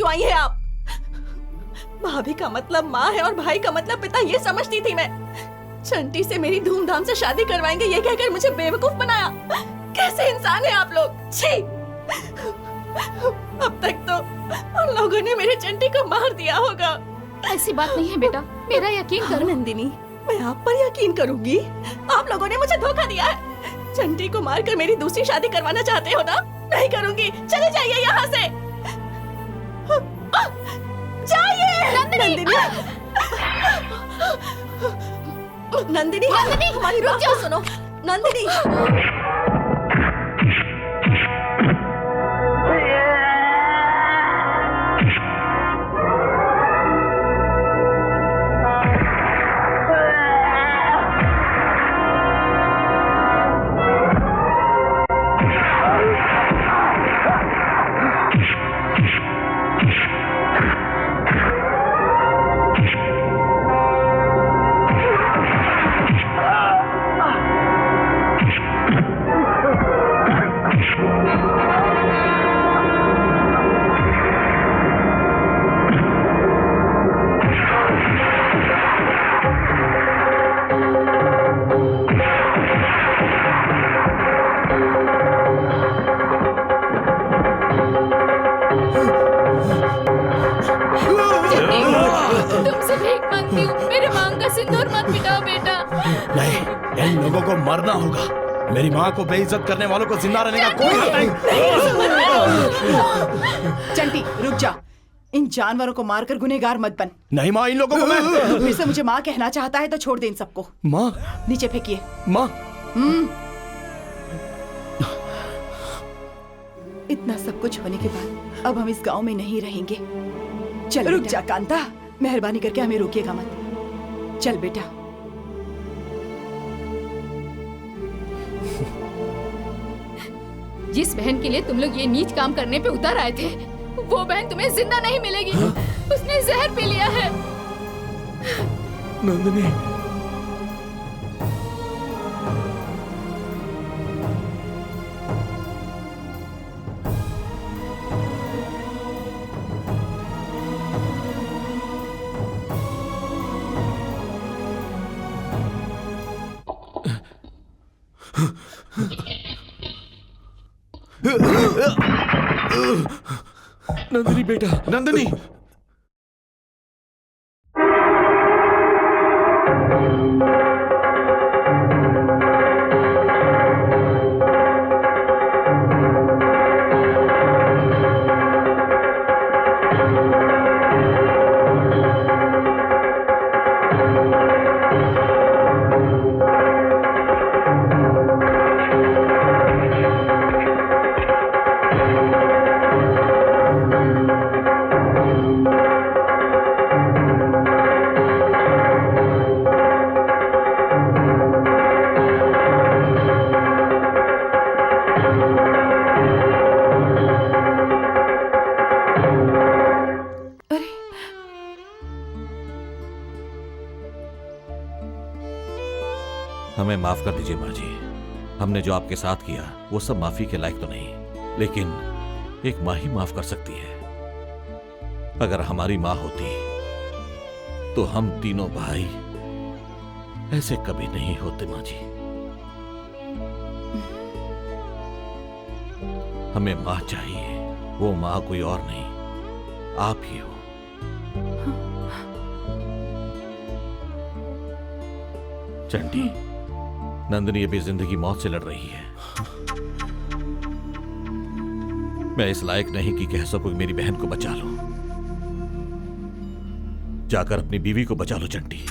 आई है आप? भाभी का मतलब माँ है और भाई का मतलब पिता, ये समझती थी मैं। चंटी से मेरी धूमधाम से शादी करवाएंगे ये कहकर मुझे बेवकूफ बनाया। कैसे इंसान है आप लोग, छी! अब तक तो उन लोगों ने मेरे चंटी को मार दिया होगा। ऐसी बात नहीं है बेटा, मेरा यकीन करो। नंदिनी, मैं आप पर यकीन करूंगी? आप लोगों ने मुझे धोखा दिया है। चंटी को मारकर मेरी दूसरी शादी करवाना चाहते हो ना? नहीं करूंगी, चले जाइए यहाँ से। जाइए। नंदिनी, नंदिनी, हमारी बात तो सुनो। नंदिनी, तुमसे भीख मांगती हूँ, मेरे मांग का सिंदूर मत मिटाओ बेटा। नहीं, इन लोगों को मरना होगा। मेरी माँ को बेइज्जत करने वालों को जिंदा रहने का कोई हक नहीं। चंटी, रुक जा। इन जानवरों को मारकर गुनहगार मत बन। नहीं माँ, इन लोगों को मैं फिर से मुझे माँ कहना चाहता है तो छोड़ दे इन सबको। माँ, नीचे फेंकिए। माँ, इतना सब कुछ होने के बाद अब हम इस गांव में नहीं रहेंगे। चल रुक जा कांता, मेहरबानी करके हमें रोकिएगा मत। चल बेटा। जिस बहन के लिए तुम लोग ये नीच काम करने पे उतर आए थे, वो बहन तुम्हें जिंदा नहीं मिलेगी। उसने जहर पी लिया है। नंदिनी, नंदिनी बेटा, नंदिनी, हमें माफ कर दीजिए माँ जी। हमने जो आपके साथ किया वो सब माफी के लायक तो नहीं, लेकिन एक माँ ही माफ कर सकती है। अगर हमारी माँ होती तो हम तीनों भाई ऐसे कभी नहीं होते माँ जी। हमें माँ चाहिए, वो माँ कोई और नहीं, आप ही हो। चंटी, नंदिनी अभी जिंदगी मौत से लड़ रही है। मैं इस लायक नहीं कि कह सकूं मेरी बहन को बचा लो। जाकर अपनी बीवी को बचा लो चंटी।